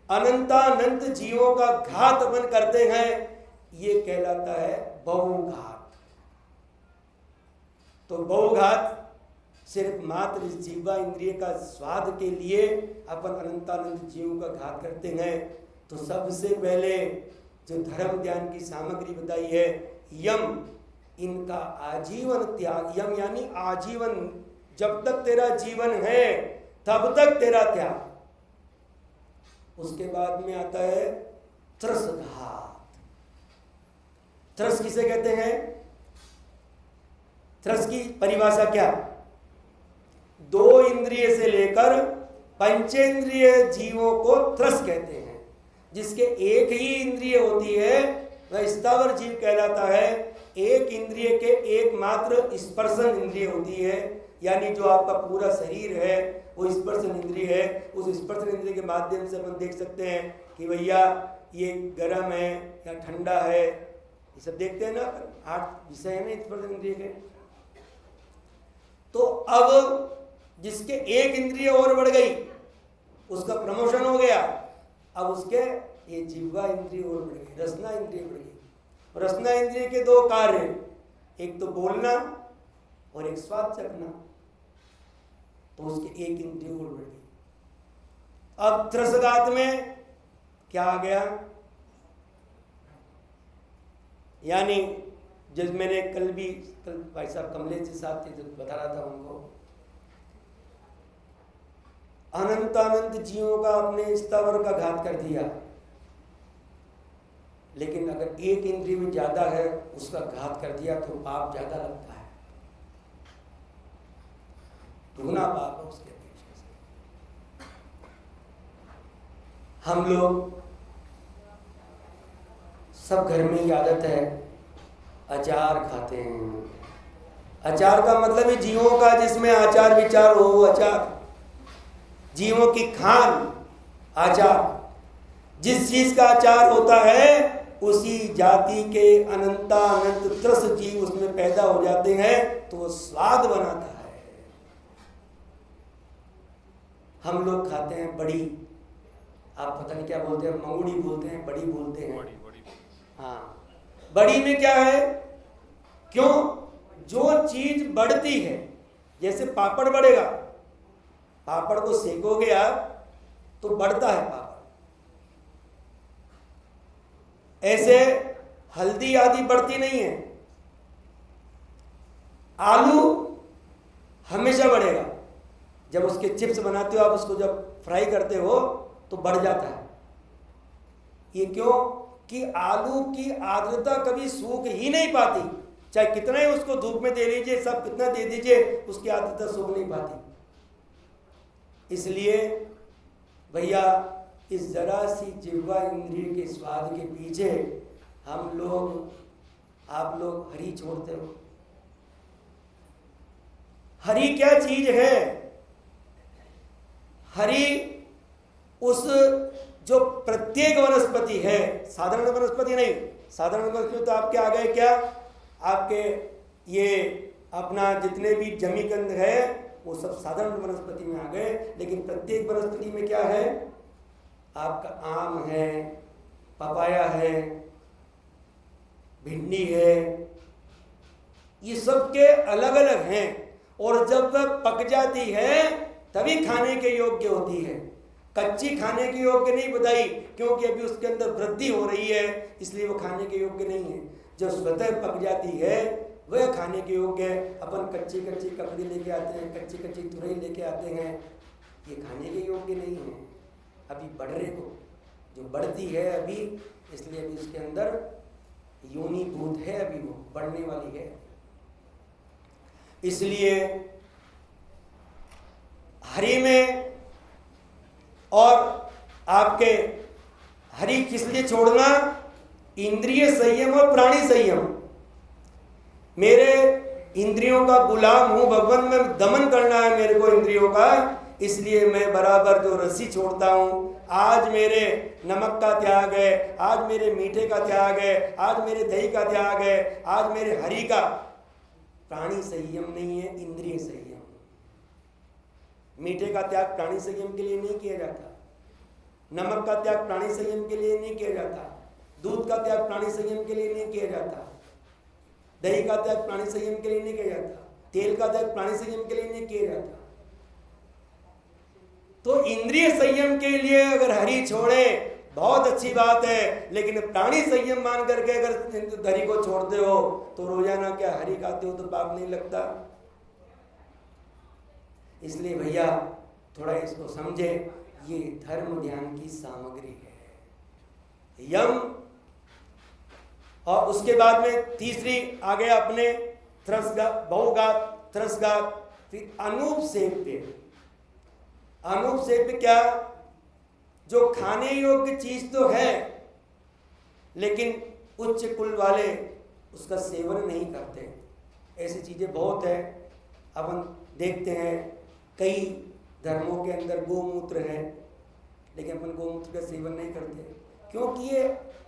अनंतानंत जीवों का घात अपन करते हैं, ये कहलाता है बहुघात। तो बहुघात सिर्फ मात्र इस जीवा इंद्रिय का स्वाद के लिए अपन अनंतानंत जीवों का घात करते हैं। तो सबसे पहले जो धर्म ज्ञान की सामग्री बताई है, यम, इनका आजीवन त्याग। यम यानी आजीवन, जब तक तेरा जीवन है तब तक तेरा त्याग। उसके बाद में आता है त्रसघात। त्रस किसे कहते हैं? त्रस की परिभाषा क्या? दो इंद्रिय से लेकर पंचेंद्रिय जीवों को त्रस कहते हैं। जिसके एक ही इंद्रिय होती है वह स्थावर जीव कहलाता है। एक इंद्रिय के एकमात्र स्पर्शन इंद्रिय होती है, यानी जो आपका पूरा शरीर है वो स्पर्शन इंद्रिय है। उस स्पर्शन इंद्रिय के माध्यम से अपन देख सकते हैं कि भैया ये गर्म है या ठंडा है, ये सब देखते हैं ना। 8 विषय है ना स्पर्शन इंद्रिय के। तो अब जिसके एक इंद्रिय और बढ़ गई, उसका प्रमोशन हो गया, अब उसके ये जिह्वा इंद्रिय और बढ़ गई, रसना इंद्रिय बढ़ गई। रसना इंद्रिय के दो कार्य, एक तो बोलना और एक स्वाद चखना, तो उसके एक इंद्रिय और बढ़ गई। अब त्रसघात में क्या आ गया? यानी जब मैंने कल भाई साहब कमलेश जी साहब थे, जब बता रहा था उनको, अनंतानंत जीवों का अपने स्थावर का घात कर दिया, लेकिन अगर एक इंद्रिय में ज्यादा है उसका घात कर दिया तो पाप ज्यादा लगता है, दुगना पाप है उसके अपेक्षा से। हम लोग सब घर में ही आदत है अचार खाते हैं। अचार का मतलब है जीवों का जिसमें आचार विचार हो, अचार, जीवों की खान आचार। जिस चीज का आचार होता है उसी जाति के अनंतानंत त्रस जीव उसमें पैदा हो जाते हैं, तो वो स्वाद बनाता है। हम लोग खाते हैं बड़ी, आप पता नहीं क्या बोलते हैं, मंगूड़ी बोलते हैं, बड़ी बोलते हैं। हाँ, बड़ी में क्या है? क्यों? जो चीज बढ़ती है, जैसे पापड़ बढ़ेगा, पापड़ को सेकोगे आप तो बढ़ता है पापड़। ऐसे हल्दी आदि बढ़ती नहीं है। आलू हमेशा बढ़ेगा, जब उसके चिप्स बनाते हो आप, उसको जब फ्राई करते हो तो बढ़ जाता है। ये क्यों? कि आलू की आर्द्रता कभी सूख ही नहीं पाती, चाहे कितना ही उसको धूप में दे लीजिए, सब कितना दे दीजिए, उसकी आर्द्रता सूख नहीं पाती। इसलिए भैया इस जरा सी जिह्वा इंद्रिय के स्वाद के पीछे हम लोग, आप लोग हरी छोड़ते हो। हरी क्या चीज है? हरी उस जो प्रत्येक वनस्पति है, साधारण वनस्पति नहीं। साधारण वनस्पति तो आपके आ गए क्या, आपके ये अपना जितने भी जमीकंद है वो सब साधारण वनस्पति में आ गए। लेकिन प्रत्येक वनस्पति में क्या है? आपका आम है, पपाया है, भिंडी है, ये सब के अलग अलग हैं और जब वह पक जाती है तभी खाने के योग्य होती है। कच्ची खाने के योग्य नहीं बताई, क्योंकि अभी उसके अंदर वृद्धि हो रही है, इसलिए वो खाने के योग्य नहीं है। जो स्वतः पक जाती है वह खाने के योग्य है। अपन कच्ची कच्ची ककड़ी लेके आते हैं, कच्ची कच्ची तुरई लेके आते हैं, ये खाने के योग्य नहीं है। अभी बढ़ रहे को जो बढ़ती है अभी, इसलिए अभी उसके अंदर योनि भूत है, अभी वो बढ़ने वाली है। इसलिए हरि में और आपके हरि किस लिए छोड़ना? इंद्रिय संयम और प्राणी संयम। मेरे इंद्रियों का गुलाम हूं भगवान, में दमन करना है मेरे को इंद्रियों का, इसलिए मैं बराबर जो रस्सी छोड़ता हूं। आज मेरे नमक का त्याग है, आज मेरे मीठे का त्याग है, आज मेरे दही का त्याग है, आज मेरे हरि का। प्राणी संयम नहीं है, इंद्रिय संयम। मीठे का त्याग प्राणी संयम के लिए नहीं किया जाता, नमक का त्याग प्राणी संयम के लिए नहीं किया जाता, दूध का त्याग प्राणी संयम के लिए नहीं किया जाता, दही का त्याग प्राणी संयम के लिए नहीं किया जाता, तेल का त्याग प्राणी संयम के लिए नहीं किया जाता। तो इंद्रिय संयम के लिए अगर हरि छोड़े बहुत अच्छी बात है, लेकिन प्राणी संयम मान करके अगर हरि को छोड़ते हो तो रोजाना क्या हरि खाते हो तो पाप नहीं लगता। इसलिए भैया थोड़ा इसको समझे, ये धर्म ध्यान की सामग्री है। यम और उसके बाद में तीसरी आ गया अपने त्रसगात, बहुगात, त्रसगात, फिर अनुपसेव्य। अनुपसेव्य क्या? जो खाने योग्य चीज तो है लेकिन उच्च कुल वाले उसका सेवन नहीं करते। ऐसी चीजें बहुत है, अपन देखते हैं कई धर्मों के अंदर गोमूत्र है, लेकिन अपन गोमूत्र का सेवन नहीं करते क्योंकि ये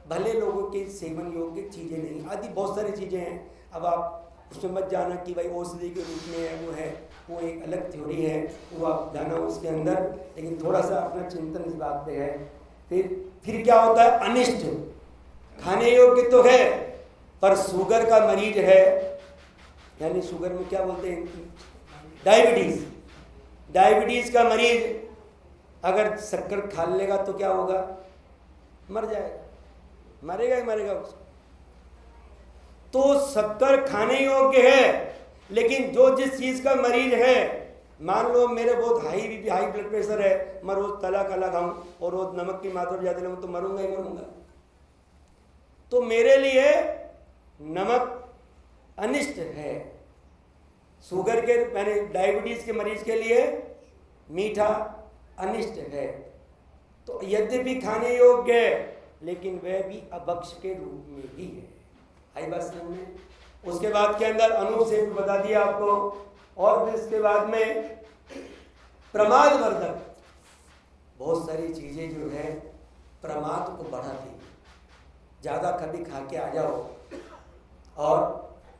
भले लोगों के सेवन योग्य चीजें नहीं। आदि बहुत सारी चीजें हैं, अब आप उसमें मत जाना कि भाई औषधि के रूप में है, वो एक अलग थ्योरी है, वो आप जाना उसके अंदर, लेकिन थोड़ा सा अपना चिंतन इस बात पे है। फिर क्या होता है? अनिष्ट। खाने योग्य तो है पर शुगर का मरीज है, यानी शुगर में क्या बोलते हैं, डायबिटीज। डायबिटीज का मरीज अगर शक्कर खा लेगा तो क्या होगा? मर जाएगा, मरेगा ही मरेगा उसको। तो शक्कर खाने योग्य है, लेकिन जो जिस चीज का मरीज है, मान लो मेरे बहुत high BP, high blood pressure है, मैं रोज तला कला खाऊं और रोज नमक की मात्रा ज्यादा लूं तो मरूंगा ही मरूंगा। तो मेरे लिए नमक अनिष्ट है। शुगर के मैंने डायबिटीज के मरीज के लिए मीठा अनिष्ट है। तो यद्यपि खाने योग्य है लेकिन वह भी अभक्ष के रूप में ही है। आई बात समझ में? उसके बाद के अंदर अनुपसेव्य बता दिया आपको, और फिर इसके बाद में प्रमाद वर्धक। बहुत सारी चीजें जो है प्रमाद को बढ़ाती। ज्यादा कभी खा के आ जाओ और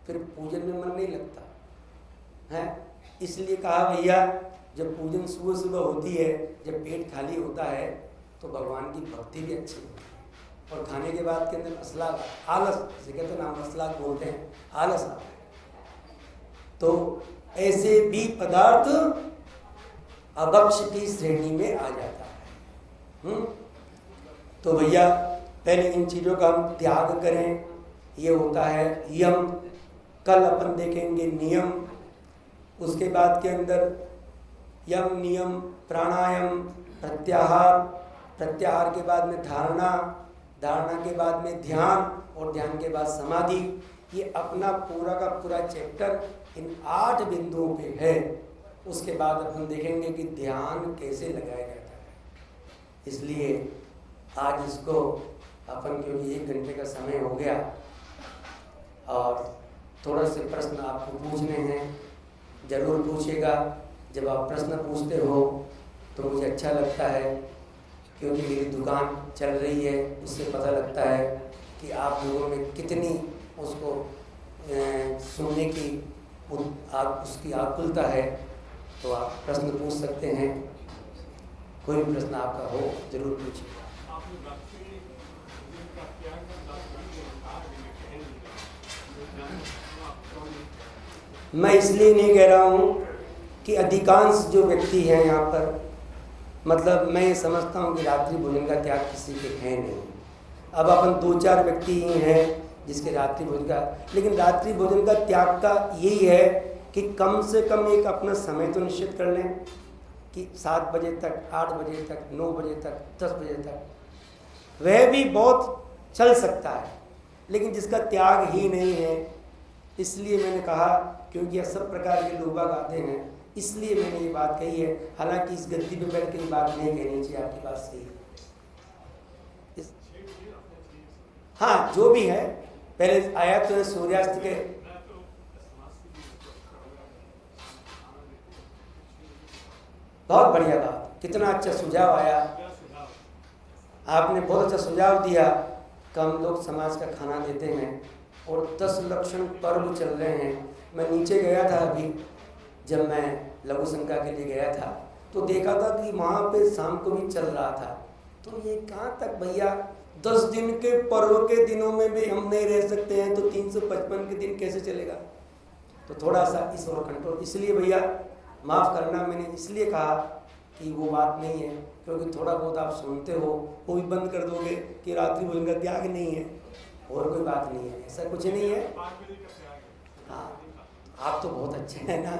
फिर पूजन में मन नहीं लगता है। इसलिए कहा भैया जब पूजन सुबह सुबह होती है, जब पेट खाली होता है तो भगवान की भक्ति भी अच्छी होती है। और खाने के बाद के अंदर असलाग, आलस, जिसे कहते हैं ना, असलाग बोलते हैं, आलस आता है। तो ऐसे भी पदार्थ अभक्ष की श्रेणी में आ जाता है। तो भैया पहले इन चीजों का हम त्याग करें, ये होता है यम। कल अपन देखेंगे नियम। उसके बाद के अंदर यम, नियम, प्राणायाम, प्रत्याहार, प्रत्याहार के बाद में धारणा, धारणा के बाद में ध्यान, और ध्यान के बाद समाधि। ये अपना पूरा का पूरा चैप्टर इन 8 बिंदुओं पे है। उसके बाद अपन देखेंगे कि ध्यान कैसे लगाया जाता है। इसलिए आज इसको अपन, क्योंकि 1 घंटे का समय हो गया और थोड़ा से प्रश्न आपको पूछने हैं, जरूर पूछेगा। जब आप प्रश्न पूछते हो तो मुझे अच्छा लगता है, क्योंकि मेरी दुकान चल रही है, उससे पता लगता है कि आप लोगों में कितनी उसको सुनने की उसकी आकुलता है। तो आप प्रश्न पूछ सकते हैं। कोई भी प्रश्न आपका हो जरूर पूछिए। मैं इसलिए नहीं कह रहा हूँ कि अधिकांश जो व्यक्ति हैं यहाँ पर, मतलब मैं ये समझता हूँ कि रात्रि भोजन का त्याग किसी के है नहीं। अब अपन 2-4 व्यक्ति ही हैं जिसके रात्रि भोजन का, लेकिन रात्रि भोजन का त्याग का यही है कि कम से कम एक अपना समय तो निश्चित कर लें कि 7 बजे तक, 8 बजे तक, 9 बजे तक, 10 बजे तक, वह भी बहुत चल सकता है। लेकिन जिसका त्याग ही नहीं है, इसलिए मैंने कहा, क्योंकि यह सब प्रकार के लोग आते हैं, इसलिए मैंने ये बात कही है। हालांकि इस गद्दी पे बैठ के ये बात नहीं कहनी चाहिए, आपकी बात सही है। हाँ, जो भी है, पहले आया तो सूर्यास्त के, बहुत बढ़िया बात, कितना अच्छा सुझाव आया, आपने बहुत अच्छा सुझाव दिया। कम लोग समाज का खाना देते हैं और 10 लक्षण पर्व चल रहे हैं। मैं नीचे गया था अभी, जब मैं लघु शंका के लिए गया था, तो देखा था कि वहाँ पे शाम को भी चल रहा था। तो ये कहाँ तक भैया, 10 दिन के पर्व के दिनों में भी हम नहीं रह सकते हैं, तो 355 के दिन कैसे चलेगा? तो थोड़ा सा इस और कंट्रोल, इसलिए भैया माफ़ करना, मैंने इसलिए कहा कि वो बात नहीं है, क्योंकि थोड़ा बहुत आप सुनते हो, वो भी बंद कर दोगे कि रात्रि भोजन का त्याग नहीं है, और कोई बात नहीं है, ऐसा कुछ नहीं है। हाँ, आप तो बहुत अच्छे हैं ना,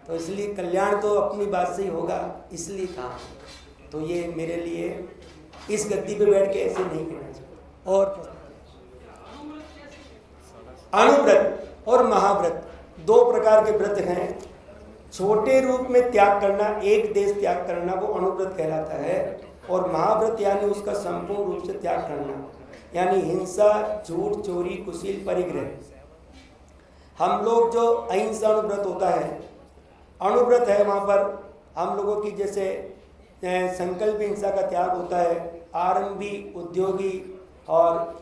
तो इसलिए कल्याण तो अपनी बात से ही होगा, इसलिए कहा। तो ये मेरे लिए इस गद्दी पे बैठ के ऐसे नहीं कहना चाहिए। और अणुव्रत और महाव्रत 2 प्रकार के व्रत हैं। छोटे रूप में त्याग करना, एक देश त्याग करना, वो अणुव्रत कहलाता है। और महाव्रत यानी उसका संपूर्ण रूप से त्याग करना, यानी हिंसा, झूठ, चोरी, कुशील, परिग्रह। हम लोग जो अहिंसा अणुव्रत होता है, अणुव्रत है, वहाँ पर हम लोगों की जैसे संकल्प हिंसा का त्याग होता है, आरंभी, उद्योगी और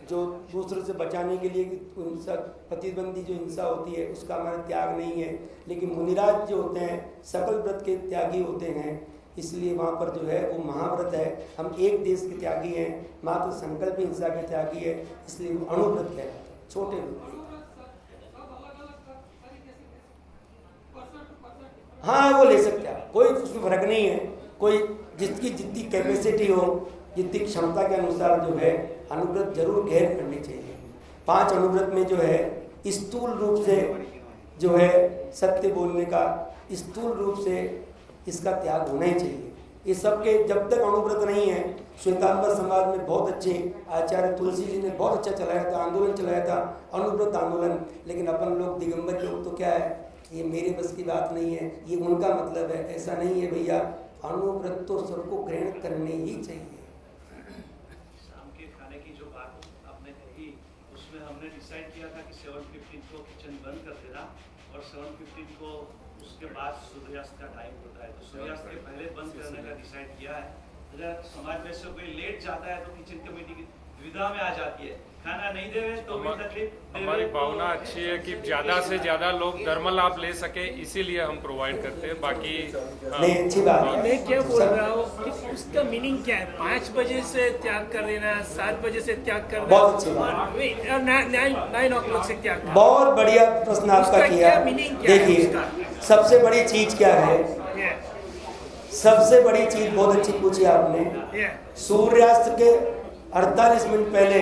जो दूसरों से बचाने के लिए हिंसा, प्रतिबंधी जो हिंसा होती है, उसका हमारा त्याग नहीं है। लेकिन मुनिराज जो होते हैं सकल व्रत के त्यागी होते हैं, इसलिए वहाँ पर जो है वो महाव्रत है। हम एक देश के त्यागी हैं, मात्र संकल्प हिंसा के त्यागी है, इसलिए वो अणुव्रत कहलाते हैं, छोटे रूप में। हाँ, वो ले सकते हैं, कोई उसमें फर्क नहीं है। कोई जिसकी जितनी कैपेसिटी हो, जितनी क्षमता के अनुसार जो है अनुव्रत जरूर गैर करनी चाहिए। 5 अनुव्रत में जो है स्थूल रूप से जो है सत्य बोलने का, स्थूल रूप से इसका त्याग होना ही चाहिए। ये सबके जब तक अनुव्रत नहीं है, श्वेतांबर समाज में बहुत अच्छे आचार्य तुलसी जी ने बहुत अच्छा चलाया था, आंदोलन चलाया था, अनुव्रत आंदोलन। लेकिन अपन लोग दिगंबर लोग तो क्या है, ये मेरे बस की बात नहीं है, ये उनका मतलब है, ऐसा नहीं है भैया। अनुव्रत तो सबको ग्रहण करने ही चाहिए। शाम के खाने की जो बात आपने कही, उसमें हमने डिसाइड किया था कि 7:15 को किचन बंद कर देना, और 7:15 को उसके बाद सूर्यास्त का टाइम होता है, तो सूर्यास्त के पहले बंद करने का डिसाइड किया है। अगर समाज में से कोई लेट जाता है तो किचन कमेटी की दुविधा में आ जाती है, खाना नहीं देवे तो भी तकलीफ। हमारी भावना अच्छी है कि ज्यादा से ज्यादा लोग थर्मल लाभ ले सके, इसीलिए हम प्रोवाइड करते हैं। बाकी नहीं, अच्छी बात है। मैं क्या बोल रहा हूँ कि उसका मीनिंग क्या है? 5 बजे से त्याग कर देना, 7 बजे से त्याग कर देना, बहुत अच्छी बात। 9 o'clock से त्याग करना। बहुत बढ़िया प्रश्न आपका किया। देखिए, सबसे बड़ी चीज क्या है, सबसे बड़ी चीज बहुत अच्छी पूछी आपने। सूर्यास्त के 48 मिनट पहले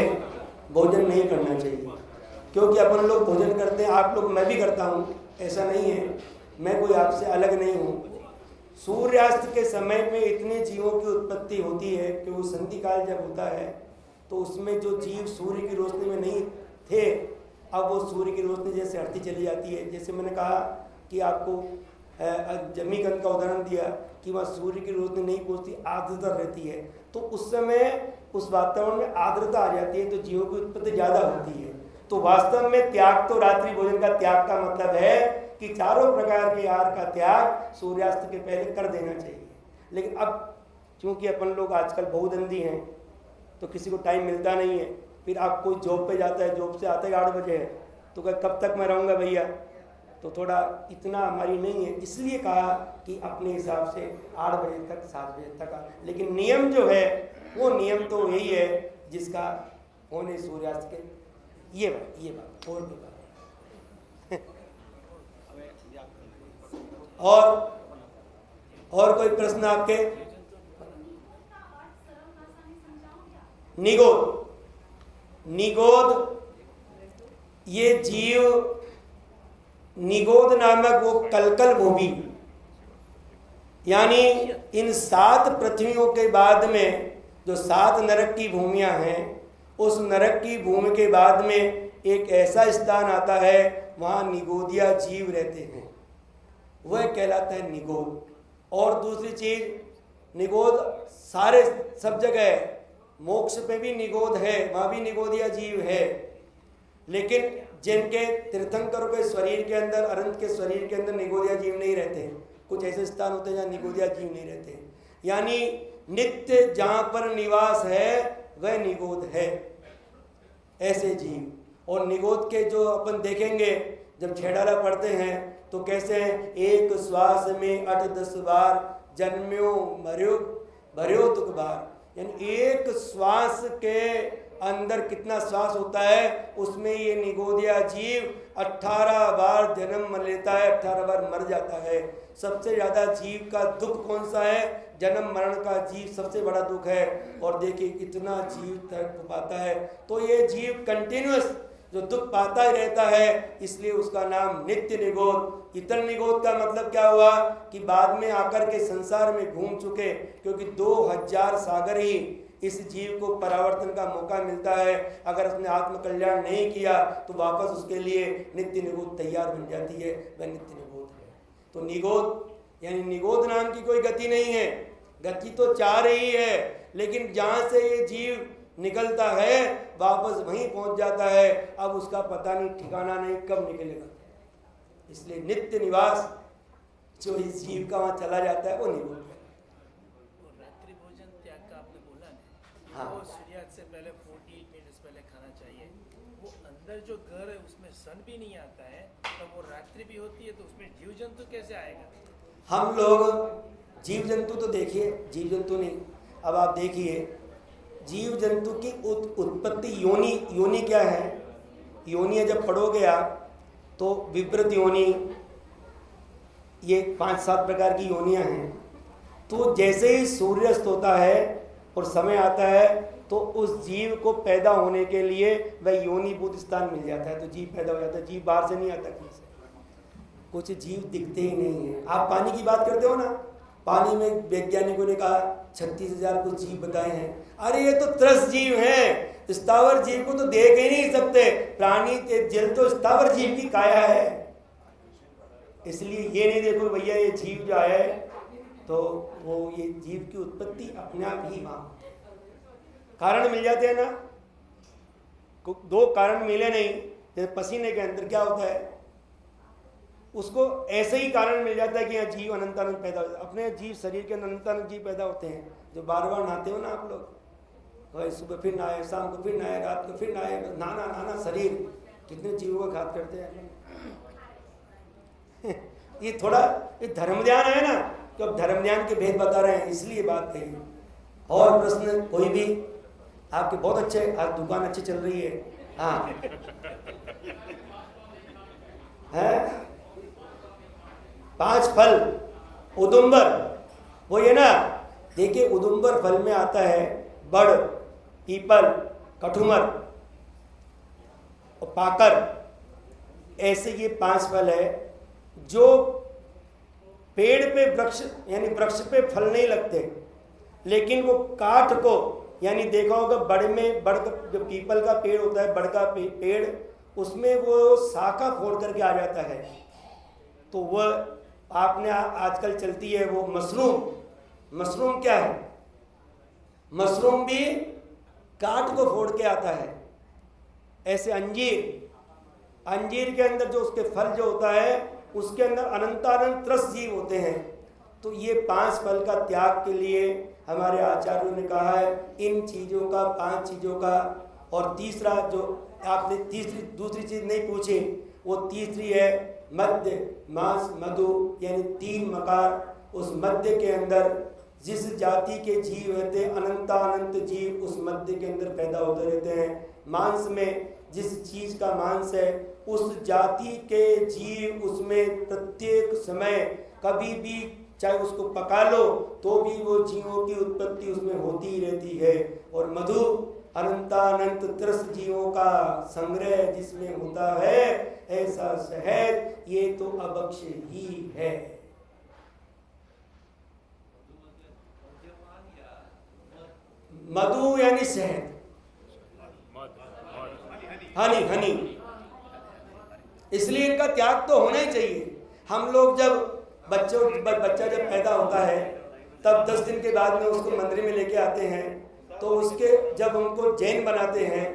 भोजन नहीं करना चाहिए, क्योंकि अपन लोग भोजन करते हैं, आप लोग, मैं भी करता हूँ, ऐसा नहीं है, मैं कोई आपसे अलग नहीं हूँ। सूर्यास्त के समय में इतने जीवों की उत्पत्ति होती है कि वो संधि काल जब होता है तो उसमें जो जीव सूर्य की रोशनी में नहीं थे, अब वो सूर्य की रोशनी जैसे हटती चली जाती है। जैसे मैंने कहा कि आपको जमीकंद का उदाहरण दिया कि वहाँ सूर्य की रोशनी नहीं पहुँचती, आर्द्रता रहती है, तो उस समय उस वातावरण में आर्द्रता आ जाती है, तो जीवों की उत्पत्ति ज़्यादा होती है। तो वास्तव में त्याग, तो रात्रि भोजन का त्याग का मतलब है कि चारों प्रकार के आहार का त्याग सूर्यास्त के पहले कर देना चाहिए। लेकिन अब चूँकि अपन लोग आजकल बहुधंधी हैं, तो किसी को टाइम मिलता नहीं है। फिर आप कोई जॉब पे जाता है, जॉब से आता है 8 बजे है, तो कब तक मैं रहूँगा भैया, तो थोड़ा इतना हमारी नहीं है, इसलिए कहा कि अपने हिसाब से 8 बजे तक 7 बजे तक। लेकिन नियम जो है वो नियम तो यही है जिसका होने सूर्यास्त के। ये बात और भी बात और कोई प्रश्न आपके? निगोद ये जीव, निगोद नामक वो कलकल भूमि, यानी इन 7 पृथ्वियों के बाद में जो 7 नरक की भूमियां हैं, उस नरक की भूमि के बाद में एक ऐसा स्थान आता है, वहाँ निगोदिया जीव रहते हैं, वह कहलाता है निगोद। और दूसरी चीज, निगोद सारे सब जगह है, मोक्ष पे भी निगोद है, वहाँ भी निगोदिया जीव है। लेकिन जिनके तीर्थंकरों के शरीर के अंदर, अनंत के शरीर के अंदर निगोदिया जीव नहीं रहते हैं, कुछ ऐसे स्थान होते हैं जहाँ निगोदिया जीव नहीं रहते हैं, यानी नित्य जहाँ पर निवास है वह निगोद है, ऐसे जीव। और निगोद के जो अपन देखेंगे, जब छेड़ाला पढ़ते हैं तो कैसे हैं, एक श्वास में 8-10 बार जन्म्यो मर्यो भर्यो तुक बार, यानी एक श्वास के अंदर कितना श्वास होता है, उसमें ये निगोदिया जीव 18 बार जन्म लेता है, 18 बार मर जाता है। सबसे ज़्यादा जीव का दुख कौन सा है? जन्म मरण का जीव सबसे बड़ा दुख है। और देखिए कितना जीव तक पाता है, तो ये जीव कंटिन्यूस जो दुख पाता ही रहता है, इसलिए उसका नाम नित्य निगोद। इतर निगोद का मतलब क्या हुआ कि बाद में आकर के संसार में घूम चुके, क्योंकि 2000 सागर ही इस जीव को परावर्तन का मौका मिलता है। अगर उसने आत्म कल्याण नहीं किया तो वापस उसके लिए नित्य निगोद तैयार बन जाती है, वह नित्य निगोद है। तो निगोद यानी निगोद नाम की कोई गति नहीं है, गति तो 4 ही है, लेकिन जहाँ से ये जीव निकलता है वापस वहीं पहुंच जाता है, अब उसका पता नहीं, ठिकाना नहीं कब निकलेगा। इसलिए नित्य निवास जो इस जीव का वहाँ चला जाता है वो निगोद है। रात्रि भोजन त्याग का आपने बोला ना, हाँ। वो सूर्यास्त से पहले 48 मिनट्स पहले खाना चाहिए। वो अंदर जो घर है उसमें सन भी नहीं आता है, तो वो रात्रि भी होती है, तो उसमें जीव जंतु कैसे आएगा? हम लोग जीव जंतु तो देखिए, जीव जंतु नहीं, अब आप देखिए जीव जंतु की उत्पत्ति योनि क्या है? योनि जब पढ़ोगे आप तो विवृत योनि, ये 5-7 प्रकार की योनियां हैं। तो जैसे ही सूर्यास्त होता है और समय आता है तो उस जीव को पैदा होने के लिए वह योनिभूत स्थान मिल जाता है, तो जीव पैदा हो जाता है। जीव बाहर से नहीं आता कहीं से, कुछ जीव दिखते ही नहीं है। आप पानी की बात करते हो ना, पानी में वैज्ञानिकों ने कहा 36,000 कुछ जीव बताए हैं। अरे ये तो त्रस जीव हैं, स्थावर जीव को तो देख ही नहीं सकते, प्राणी जल तो स्थावर जीव की काया है। इसलिए ये नहीं देखो भैया ये जीव जो है, तो वो ये जीव की उत्पत्ति अपने आप ही वहां कारण मिल जाते हैं ना। 2 कारण मिले नहीं, जैसे पसीने के अंदर क्या होता है, उसको ऐसे ही कारण मिल जाता है कि यहाँ जीव अनंतानंद पैदा होता है। अपने जीव शरीर के अंदर अनंतानंद जीव पैदा होते हैं, जो बार बार नहाते हो ना आप लोग, तो सुबह फिर नहाए, शाम को फिर नहाए, रात को फिर नहाए, नहाना शरीर कितने जीवों का घात करते हैं। ये थोड़ा ये धर्म ध्यान है ना, तो अब धर्म ध्यान के भेद बता रहे हैं, इसलिए बात कही। और प्रश्न कोई भी? आपके बहुत अच्छे, आज दुकान अच्छी चल रही है। हाँ है 5 फल उदुम्बर, वो ये ना, देखिए उदुम्बर फल में आता है बड़, पीपल, कठुमर और पाकर, ऐसे ये 5 फल है जो पेड़ पे वृक्ष यानी वृक्ष पे फल नहीं लगते, लेकिन वो काठ को, यानी देखा होगा बड़ में, बड़ जो पीपल का पेड़ होता है, बड़ का पेड़, उसमें वो शाखा फोड़ करके आ जाता है। तो वह आपने आजकल चलती है वो मशरूम क्या है? मशरूम भी काट को फोड़ के आता है। ऐसे अंजीर के अंदर जो उसके फल जो होता है, उसके अंदर अनंतानंत त्रस जीव होते हैं। तो ये 5 फल का त्याग के लिए हमारे आचार्यों ने कहा है, इन चीज़ों का, 5 चीज़ों का। और तीसरा जो आपने दूसरी चीज़ नहीं पूछी, वो तीसरी है मध्य मांस मधु यानी 3 मकार, उस मध्य के अंदर जिस जाति के जीव रहते अनंतानंत जीव उस मध्य के अंदर पैदा होते रहते हैं। मांस में जिस चीज का मांस है उस जाति के जीव उसमें प्रत्येक समय कभी भी चाहे उसको पका लो तो भी वो जीवों की उत्पत्ति उसमें होती ही रहती है। और मधु अनंतानंत त्रस जीवों का संग्रह जिसमें होता है, ऐसा शहद ये तो अभक्ष ही है। मधु यानी शहद, हनी हनी, इसलिए इनका त्याग तो होना ही चाहिए। हम लोग जब बच्चा जब पैदा होता है तब 10 दिन के बाद में उसको मंदिर में लेके आते हैं, तो उसके जब उनको जैन बनाते हैं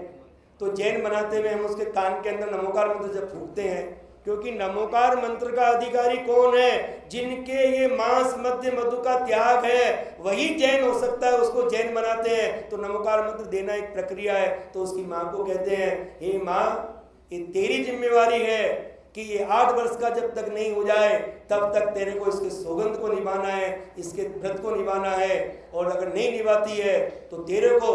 तो जैन बनाते में हम उसके कान के अंदर नमोकार मंत्र जब फूकते हैं, क्योंकि नमोकार मंत्र का अधिकारी कौन है? जिनके ये मांस मध्य मधु का त्याग है वही जैन हो सकता है, उसको जैन बनाते हैं। तो नमोकार मंत्र देना एक प्रक्रिया है। तो उसकी माँ को कहते हैं, हे माँ ये तेरी जिम्मेवारी है कि ये 8 वर्ष का जब तक नहीं हो जाए तब तक तेरे को इसके सौगंध को निभाना है, इसके व्रत को निभाना है। और अगर नहीं निभाती है तो तेरे को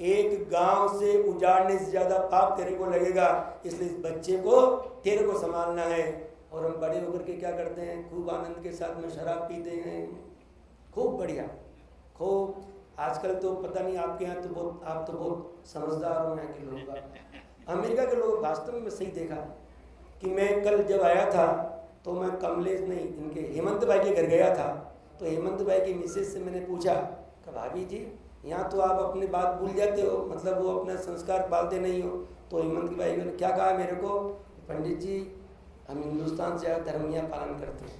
एक गांव से उजाड़ने से ज़्यादा पाप तेरे को लगेगा। इसलिए इस बच्चे को तेरे को संभालना है। और हम बड़े होकर के क्या करते हैं? खूब आनंद के साथ में शराब पीते हैं, खूब बढ़िया, खूब। आजकल तो पता नहीं आपके यहाँ तो बहुत, आप तो बहुत समझदार हो यहाँ के लोग। अमेरिका के लोग वास्तव में सही देखा कि मैं कल जब आया था तो मैं कमलेश नहीं इनके हेमंत भाई के घर गया था। तो हेमंत भाई की मिसेज से मैंने पूछा कि भाभी जी यहाँ तो आप अपनी बात भूल जाते हो, मतलब वो अपना संस्कार पालते नहीं हो। तो हेमंत भाई ने क्या कहा मेरे को, पंडित जी हम हिंदुस्तान से ज़्यादा धर्मिया पालन करते हैं।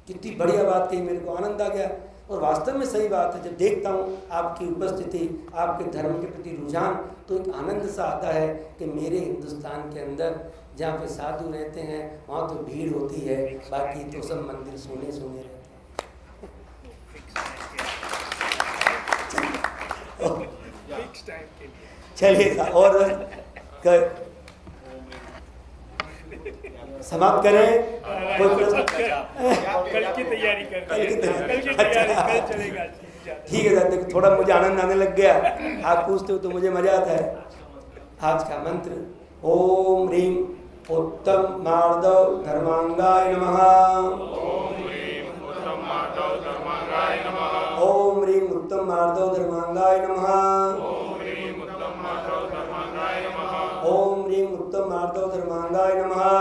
कितनी बढ़िया बात कही, मेरे को आनंद आ गया। और वास्तव में सही बात है, जब देखता हूँ आपकी उपस्थिति, आपके धर्म के प्रति रुझान, तो एक आनंद सा आता है कि मेरे हिंदुस्तान के अंदर जहाँ पे साधु रहते हैं वहाँ तो भीड़ होती है, बाकी तो सब मंदिर सोने सोने रहते हैं। चलिए और समाप्त करें। कल की तैयारी कर, कल चलेगा। ठीक है सर, थोड़ा मुझे आनंद आने लग गया, आप पूछते हो तो मुझे मजा आता है। आज का मंत्र ओम ह्रीं उत्तम मार्दव धर्मांगाय नमः। ओम ह्रीं उत्तम मार्दव धर्मांगाय नमः। ओम ह्रीं उत्तम मार्दव धर्मांगाय नमः। ओम ह्रीं उत्तम मार्दव धर्मांगाय नमः। ओम ह्रीं उत्तम मार्दव धर्मांगाय नमः।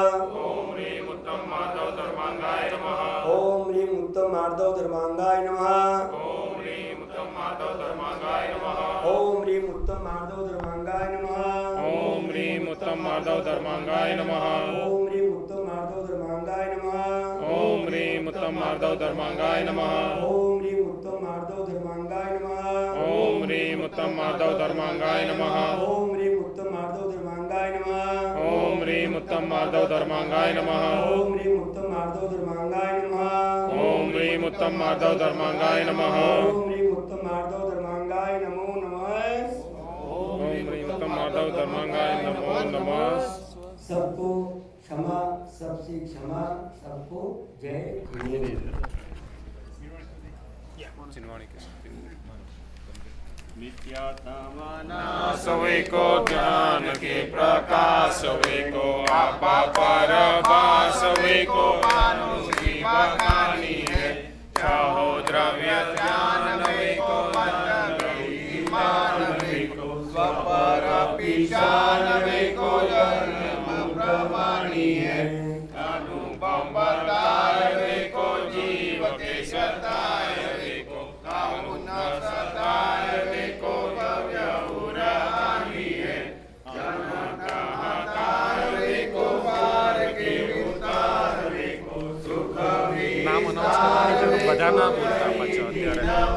ओम ह्रीं उत्तम मार्दव धर्मांगाय नमः। ओम ह्रीं उत्तम मार्दव धर्मांगाय नमः। ओम ह्रीं उत्तम मार्दव धर्मांगाय नमः। ओम ह्रीं उत्तम मार्दव धर्मांगाय नमः। ओम ह्रीं उत्तम मार्दव धर्मांगाय नमः। ओम ह्रीं उत्तम मार्दव धर्मांगाय नमः। ओम ह्रीं उत्तम मार्दव धर्मांगाय नमः। ओम ह्रीं उत्तम मार्दव धर्मांगाय नमः। ओम ह्रीं उत्तम मार्दव धर्मांगाय नमः। ओम ह्रीं उत्तम मार्दव धर्मांगाय नमः। ओम ह्रीं उत्तम मार्दव धर्मांगाय नमः। ओम ह्रीं उत्तम मार्दव धर्मांगाय नमः। ओम ह्रीं उत्तम मार्दव धर्मांगाय नमः। ओम ह्रीं उत्तम मार्दव धर्मांगाय नमो नमः। ओम ह्रीं उत्तम मार्दव धर्मांगाय नमो नमः। सबको क्षमा, सबसे क्षमा, सबको जय हिंद। सवे को ज्ञान के प्रकाश, सवे को आपा पर बास, सवे को की बखानी है। चाहो द्रव्य ज्ञान वे को ईमान वे को स्वपर पिशान वे को जन्म प्रमाणी है। अनुपम बताए वे को जीव के सताए वे को कामुन सताए वे को द्रव्य उरानी है। जन्म कहाकार वे को पार के उतार वे को सुख भी नाम बजाना बोलता बच्चों અત્યારે